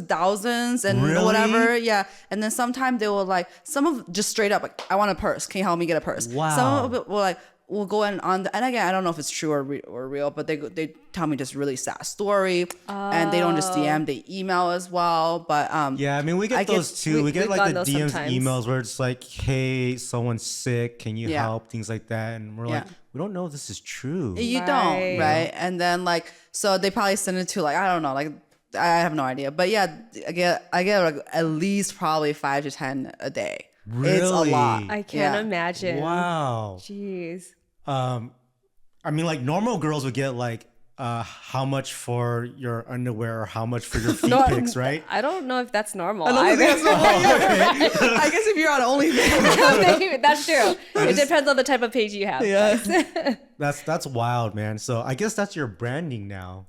thousands and Really? whatever. Yeah. And then sometimes they will like, some of just straight up like, I want a purse. Can you help me get a purse? Wow. Some of it will like, we'll go in on and again, I don't know if it's true or real, but they tell me just really sad story, and they don't just DM, they email as well. But Yeah, I mean, we get those too. We get we've like the gotten DMs, those sometimes. emails where it's like, hey, someone's sick. Can you Yeah. help? Things like that. And we're like, Yeah. we don't know if this is true. you Right. don't, right? And then like, so they probably send it to like, I don't know, like I have no idea, but yeah, I get like at least probably 5 to 10 a day. It's a Really? lot. I can't Yeah. imagine. Wow. Jeez. I mean, like normal girls would get like how much for your underwear or how much for your feet pics, right? I don't know if that's normal. I don't think either. that's normal. I guess if you're on OnlyFans. Maybe, that's true. It depends on the type of page you have. Yeah. That's wild, man. So I guess that's your branding now.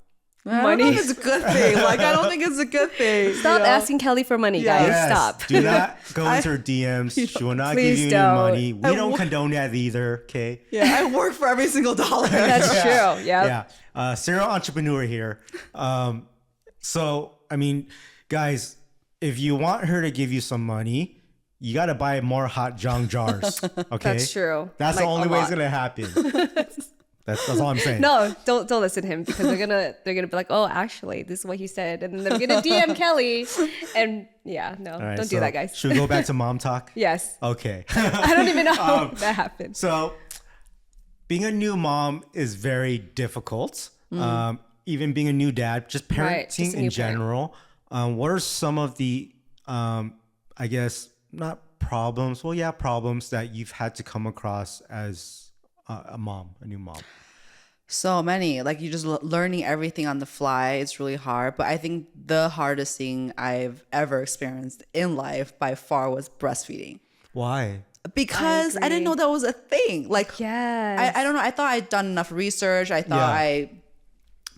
I don't know if it's a good thing. Like, I don't think it's a good thing. Stop asking Kelly for money, guys. Yes, Stop. do not go into her DMs. She will not give Please you any don't. money. We don't condone that either. Okay. Yeah, I work for every single dollar. That's true. Yeah. Yeah. Serial entrepreneur here. So, I mean, guys, if you want her to give you some money, you got to buy more hot jong jars. Okay. That's true. That's Like, the only a way it's lot. going to happen. That's all I'm saying. No, don't listen to him because they're gonna be like, oh, actually, this is what he said, and then they're gonna DM Kelly, and yeah, no, All right, don't do so that, guys. Should we go back to mom talk? Yes, Okay. I don't even know how that happened. So, being a new mom is very difficult. Even being a new dad, just parenting Right, just a in new general. What are some of the, I guess, not problems? Well, yeah, problems that you've had to come across as a new mom. So many. Like, you just learning everything on the fly. It's really hard. But I think the hardest thing I've ever experienced in life by far was breastfeeding. Why? Because I didn't know that was a thing. Like, Yes. I don't know. I thought I'd done enough research. I thought Yeah. I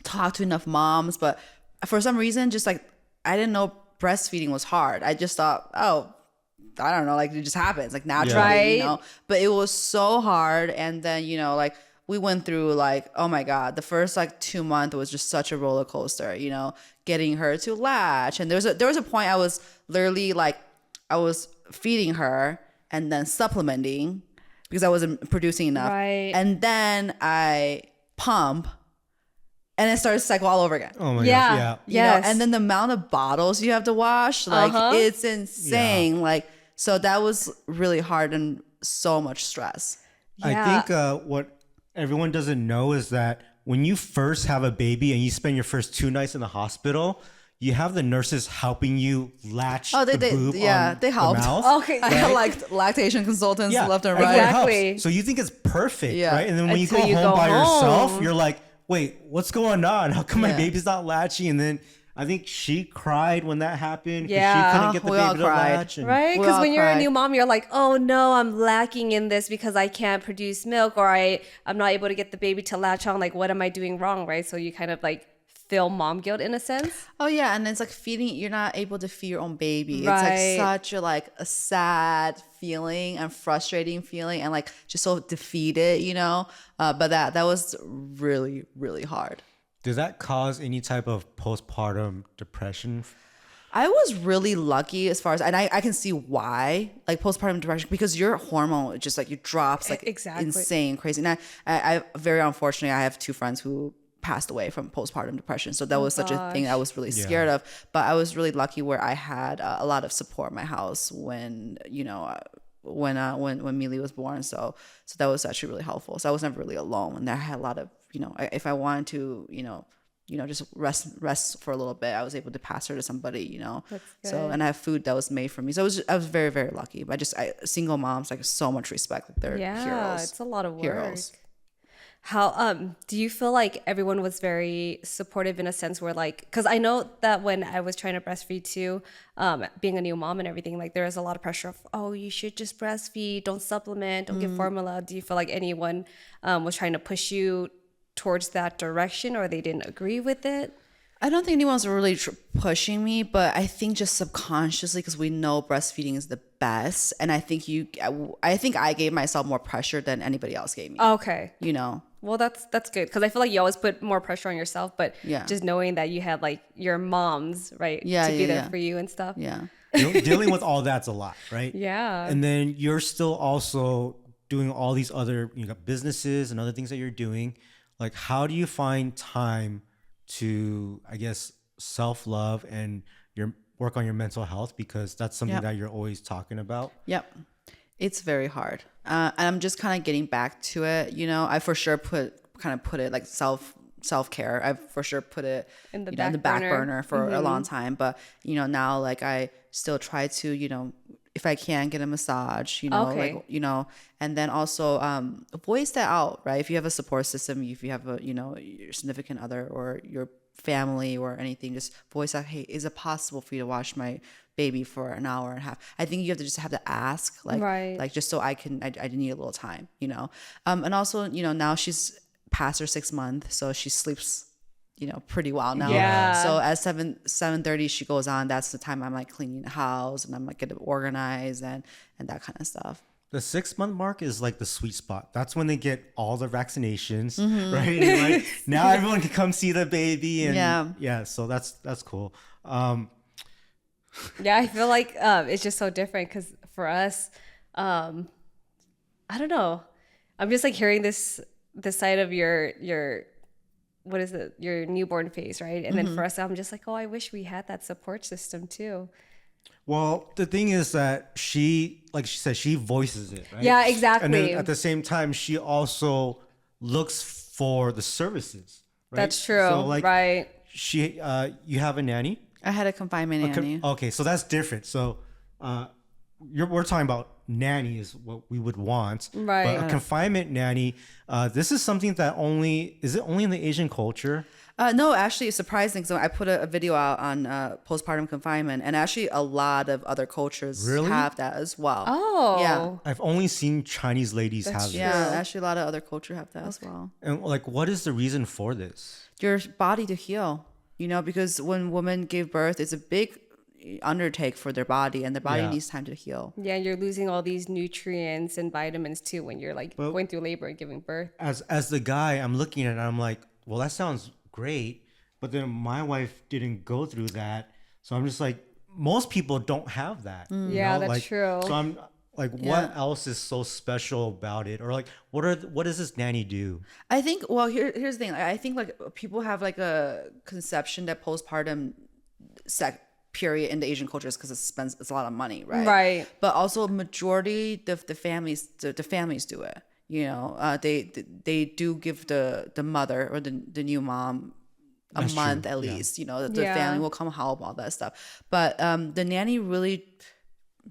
talked to enough moms. But for some reason, just like, I didn't know breastfeeding was hard. I just thought, oh, I don't know, like it just happens like naturally, Right. you know, but it was so hard. And then, like we went through like, oh my God, the first like 2 months was just such a roller coaster, getting her to latch. And there was a point I was literally like, I was feeding her and then supplementing because I wasn't producing enough. Right. And then I pump and it started to cycle all over again. Oh my Yeah. gosh. Yeah. You know, Yes. and then the amount of bottles you have to wash, like it's insane. Like, so that was really hard and so much stress. I think what everyone doesn't know is that when you first have a baby and you spend your first 2 nights in the hospital, you have the nurses helping you latch Oh, the boob they on helped. the mouth. Okay. I had like lactation consultants left and everyone right. Exactly. helps. So you think it's perfect, Yeah. right? And then when you Until go you home go by yourself, home. you're like, wait, what's going on? How come my Yeah. baby's not latching? And then I think she cried when that happened because Yeah. she couldn't get the We all baby to cried. latch. And Right? We Because all when you're a cried. new mom, you're like, oh no, I'm lacking in this because I can't produce milk or I'm not able to get the baby to latch on. Like, what am I doing wrong? Right? So you kind of like feel mom guilt in a sense. Oh yeah, and it's like feeding. You're not able to feed your own baby. Right. It's like such a sad feeling and frustrating feeling, and like just so defeated, But that was really really hard. Does that cause any type of postpartum depression? I was really lucky as far as, and I can see why, like postpartum depression, because your hormone just like, it drops like Exactly. insane, crazy. And I very unfortunately, I have 2 friends who passed away from postpartum depression. So that was such a thing I was really scared of. But I was really lucky where I had a lot of support in my house when, when Millie was born. So that was actually really helpful. So I was never really alone. And I had a lot of, if I wanted to, just rest for a little bit, I was able to pass her to somebody, That's So, good. and I have food that was made for me. So I was very, very lucky. But single moms, like so much respect. Like they're heroes. It's a lot of work. Heroes. How do you feel like everyone was very supportive in a sense where like, because I know that when I was trying to breastfeed too, being a new mom and everything, like there was a lot of pressure of, oh, you should just breastfeed, don't supplement, don't give formula. Do you feel like anyone was trying to push you towards that direction, or they didn't agree with it? I don't think anyone's really pushing me, but I think just subconsciously, because we know breastfeeding is the best, and I think I gave myself more pressure than anybody else gave me. Okay. Well, Well, that's good, because I feel like you always put more pressure on yourself, but Yeah. just knowing that you had like your moms, right, Yeah, to be yeah, there yeah. for you and stuff. yeah. Dealing with all that's a lot, right? Yeah. And then you're still also doing all these other businesses and other things that you're doing. Like, how do you find time to, I guess, self-love and work on your mental health? Because that's something Yep. that you're always talking about. Yep. It's very hard. And I'm just kind of getting back to it. I for sure put it like self-care. I've for sure put it In the in the back back burner for a long time. But, now like I still try to, if I can, get a massage, Okay. like, and then also voice that out, right? If you have a support system, if you have your significant other or your family or anything, just voice out, hey, is it possible for you to watch my baby for an hour and a half? I think you have to just have to ask, like, Right. like just so I need a little time, and also, now she's past her 6 month, so she sleeps, pretty well now. Yeah. So at 7:30 she goes on. That's the time I'm like cleaning the house and I'm like getting organized and that kind of stuff. The 6-month mark is like the sweet spot. That's when they get all the vaccinations, right? And like now everyone can come see the baby, and yeah. So that's cool. Yeah, I feel like it's just so different because for us, I don't know. I'm just like hearing this side of your what is it, your newborn phase, right? And then for us, I'm just like, oh, I wish we had that support system too. Well, the thing is that she, like she said, she voices it, right? Yeah, exactly. And then at the same time, she also looks for the services, right? That's true, So like, right? She, you have a nanny. I had a confinement nanny. Okay, so that's different. So, we're talking about nanny is what we would want, Right. But a confinement nanny, this is something that is it only in the Asian culture? No, actually, it's surprising. So I put a video out on postpartum confinement, and actually, a lot of other cultures Really? have that as well. Oh, Yeah. I've only seen Chinese ladies have this. Yeah, actually, a lot of other culture have that as well. And like, what is the reason for this? Your body to heal, because when women give birth, it's a big undertake for their body, and their body Yeah. needs time to heal. Yeah, you're losing all these nutrients and vitamins too when you're like going through labor and giving birth. As the guy, I'm looking at it, and I'm like, well, that sounds great, but then my wife didn't go through that, so I'm just like, most people don't have that. Yeah, that's Like, true. So I'm like, what else is so special about it, or like, what does this nanny do? I think. Well, here's the thing. I think like people have like a conception that postpartum period in the Asian culture is because it's a lot of money, right? Right. But also majority the families do it. They do give the mother or the new mom a That's month true. at Yeah. least. The Yeah. family will come help, all that stuff. But the nanny really,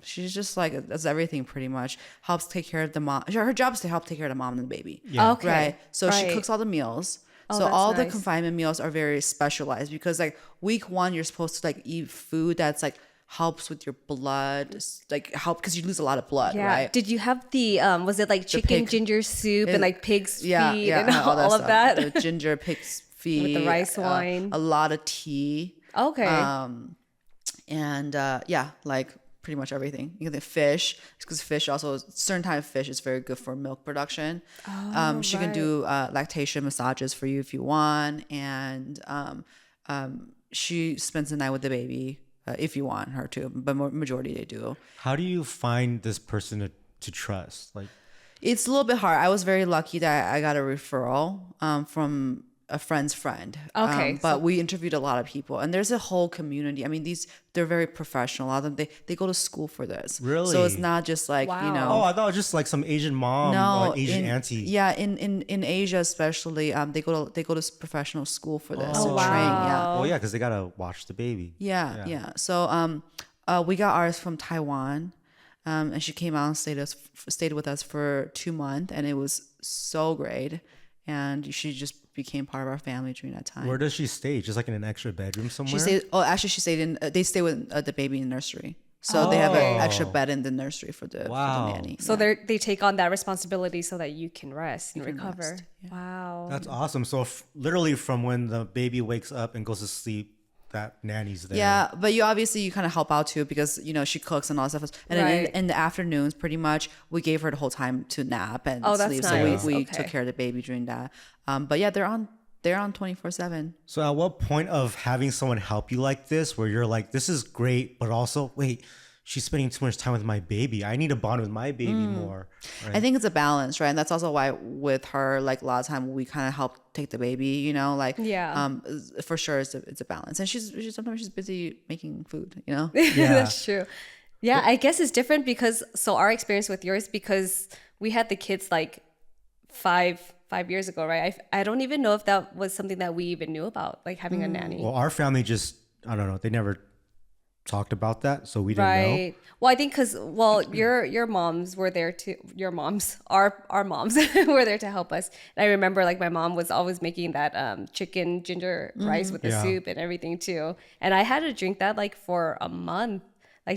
she's just like does everything pretty much. Helps take care of the mom. Her job is to help take care of the mom and the baby. Yeah. Okay. Right. So she Right. cooks all the meals. Oh, So that's all the nice. confinement meals are very specialized because like week 1 you're supposed to like eat food that's like helps with your blood, like help because you lose a lot of blood, Yeah. right? Did you have the was it like chicken pig- ginger soup and like pig's feet and all all of stuff. that? The ginger pig's feed With the rice wine. a lot of tea. Okay. And like pretty much everything. You get the fish, because fish also, certain type of fish is very good for milk production. She can do lactation massages for you if you want, and she spends the night with the baby if you want her to, but majority they do. How do you find this person to trust? Like, it's a little bit hard. I was very lucky that I got a referral from a friend's friend. Okay. But we interviewed a lot of people, and there's a whole community. I mean, they're very professional. A lot of them, they go to school for this. Really? So it's not just like, Wow. oh, I thought it was just like some Asian mom or Asian auntie. Yeah, in Asia especially, they go to professional school for this to wow. train. Yeah. Well, yeah, because they gotta watch the baby. Yeah. So we got ours from Taiwan. And she came out and stayed with us for 2 months, and it was so great. And she just became part of our family during that time. Where does she stay? Just like in an extra bedroom somewhere? She stayed in. They stay with the baby in the nursery, so they have an extra bed in the nursery for the nanny. So they take on that responsibility so that you can rest and recover. rest, yeah. Wow. That's awesome. So literally from when the baby wakes up and goes to sleep, that nanny's there. Yeah, but you kind of help out too, because she cooks and all that stuff. And then in the afternoons, pretty much we gave her the whole time to nap and sleep. Nice. So we took care of the baby during that. But yeah, they're on 24/7. So at what point of having someone help you like this, where you're like, this is great, but also wait, she's spending too much time with my baby. I need to bond with my baby more. Right? I think it's a balance, right? And that's also why with her, like a lot of time we kind of help take the baby, for sure it's a balance. And sometimes she's busy making food, Yeah. That's true. Yeah, I guess it's different because our experience with yours, because we had the kids like five years ago, right? I don't even know if that was something that we even knew about, like having a nanny. Well, our family just, I don't know, they never talked about that, so we didn't know. Well, I think because your moms were there to our moms were there to help us. And I remember like my mom was always making that chicken ginger rice with the soup and everything too. And I had to drink that like for a month. I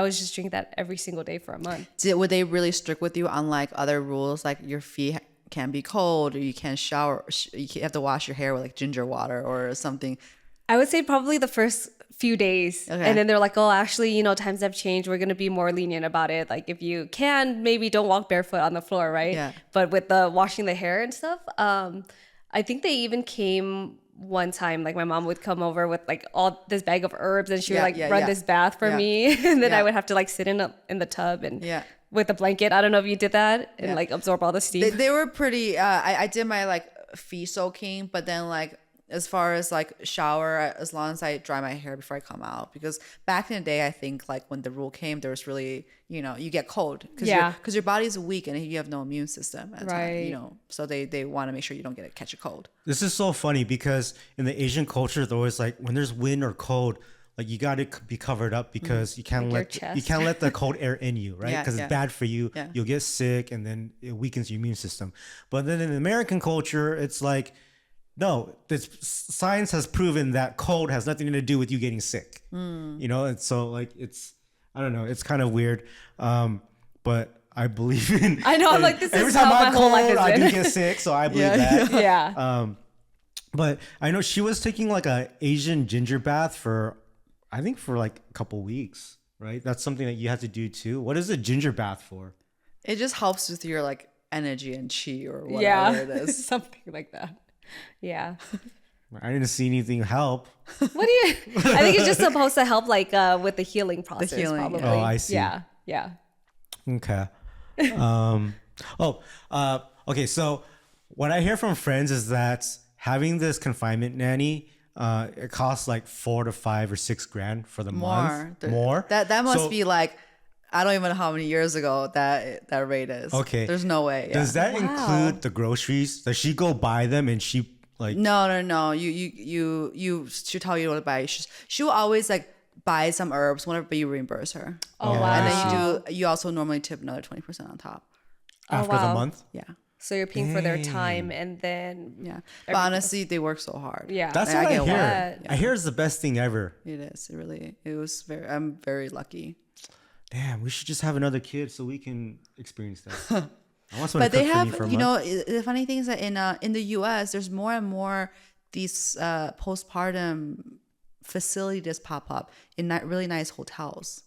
was just drinking that every single day for a month. Were they really strict with you on like other rules, like your feet can't be cold, or you can't shower, you have to wash your hair with like ginger water or something? I would say probably the first few days. Okay. And then they're like, oh, actually, times have changed. We're going to be more lenient about it. Like if you can, maybe don't walk barefoot on the floor, right? Yeah. But with the washing the hair and stuff, I think they even came one time, like my mom would come over with like all this bag of herbs, and she would run this bath for me. And then I would have to like sit in the tub and with a blanket. I don't know if you did that and like absorb all the steam. They were pretty, I did my like feet soaking, but then like as far as like shower, as long as I dry my hair before I come out, because back in the day, I think like when the rule came, there was really, you get cold because your body's weak and you have no immune system at the time, so they want to make sure you don't catch a cold. This is so funny because in the Asian culture, they're always like, when there's wind or cold, like you got to be covered up because you can't let the cold air in you, right? Because it's bad for you. Yeah. You'll get sick and then it weakens your immune system. But then in the American culture, it's like, no, science has proven that cold has nothing to do with you getting sick. And so like I don't know, it's kind of weird. But I believe in. I know. I'm like, this every is time how I'm my whole life cold, has been. I do get sick, so I believe that. Yeah. But I know she was taking like a Asian ginger bath for like a couple weeks, right? That's something that you have to do too. What is a ginger bath for? It just helps with your like energy and chi or whatever it is. Something like that. Yeah. I didn't see anything help. What do you? I think it's just supposed to help like with the healing process. The healing, probably. Oh, I see. Yeah. Okay. Okay. So what I hear from friends is that having this confinement nanny, it costs like $4 to $5 or $6 grand for the month. More. That must be like, I don't even know how many years ago that rate is. Okay. There's no way. Yeah. Does that include the groceries? Does she go buy them and she like? No. You she'll tell you what to buy. She'll always like buy some herbs whenever you reimburse her. Oh wow. And then you also normally tip another 20% on top. After the month? Yeah. So you're paying for their time and then But honestly, they work so hard. Yeah. That's what I hear. Yeah. I hear it's the best thing ever. It is. I'm very lucky. Damn, we should just have another kid so we can experience that. I want someone But to they cook for me have, for a month. the funny thing is that in the US, there's more and more these postpartum facilities pop up in really nice hotels.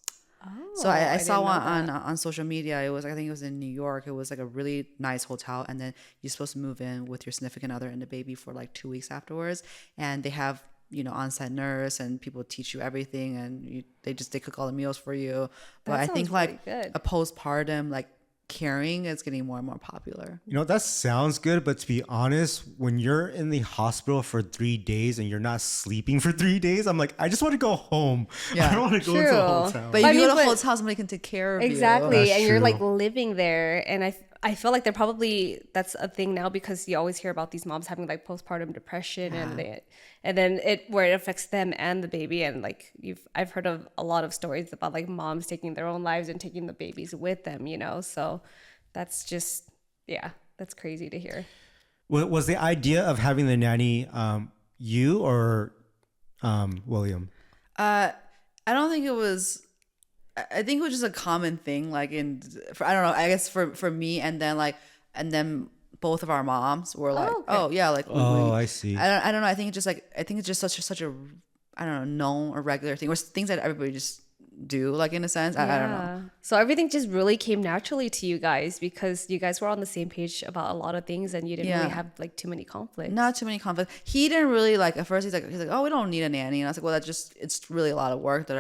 So I saw one on social media. It was, I think it was in New York. It was like a really nice hotel, and then you're supposed to move in with your significant other and the baby for like 2 weeks afterwards. And they have, you know, on-site nurse, and people teach you everything, and they cook all the meals for you. But I think like a postpartum like caring is getting more and more popular. You know, that sounds good, but to be honest, when you're in the hospital for 3 days and you're not sleeping for 3 days, I'm like, I just want to go home. Yeah. I don't want to go into a hotel. But if you go to a hotel, somebody can take care of you. Exactly. And you're true. like living there. And I feel like that's a thing now, because you always hear about these moms having like postpartum depression and then where it affects them and the baby. And like I've heard of a lot of stories about like moms taking their own lives and taking the babies with them, you know? So that's just, that's crazy to hear. Was the idea of having the nanny you or William? I don't think it was. I think it was just a common thing, like I don't know, I guess for me, and then both of our moms were like, I see. I don't know. I think it's just such a I don't know, known or regular thing, or things that everybody just do, like in a sense. I don't know. So everything just really came naturally to you guys because you guys were on the same page about a lot of things, and you didn't really have like too many conflicts. Not too many conflicts. He didn't really like, at first he's like, oh, we don't need a nanny, and I was like, well, it's really a lot of work.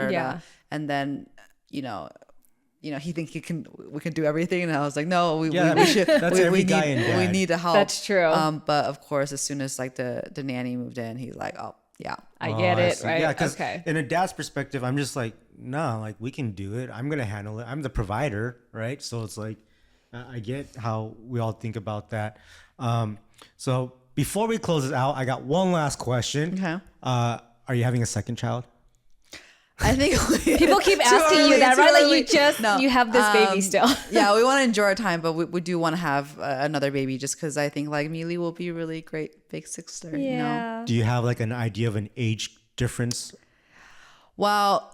And then he thinks we can do everything, and I was like, no, we should. That's every guy in dad. We need the help. That's true. But of course, as soon as like the nanny moved in, he's like, oh yeah, I get it, right? Yeah, because in a dad's perspective, I'm just like, no, like we can do it. I'm gonna handle it. I'm the provider, right? So it's like, I get how we all think about that. So before we close it out, I got one last question. Okay. Are you having a second child? I think people keep asking you that, right? Like you have this baby still. Yeah, we want to enjoy our time, but we do want to have another baby, just because I think like Mealy will be a really great big sister. Yeah. You know? Do you have like an idea of an age difference? Well,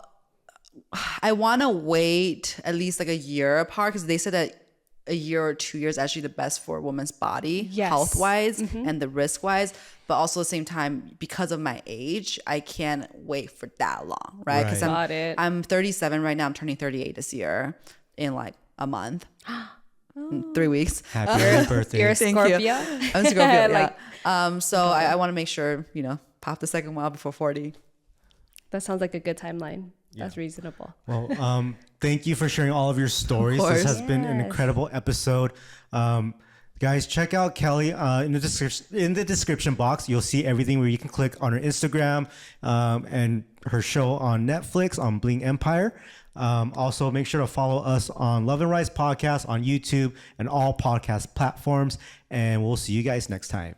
I want to wait at least like a year apart, because they said that a year or 2 years actually the best for a woman's body, health wise and the risk wise. But also at the same time, because of my age, I can't wait for that long, right? Because I'm 37 right now. I'm turning 38 this year in like a month, 3 weeks. Happy birthday! You're a Scorpio. I'm Scorpio. Yeah. So I want to make sure, pop the second one before 40. That sounds like a good timeline. That's reasonable. Well, thank you for sharing all of your stories. This has been an incredible episode. Guys, check out Kelly in the description box. You'll see everything where you can click on her Instagram and her show on Netflix on Bling Empire. Also, make sure to follow us on Love and Rise Podcast on YouTube and all podcast platforms. And we'll see you guys next time.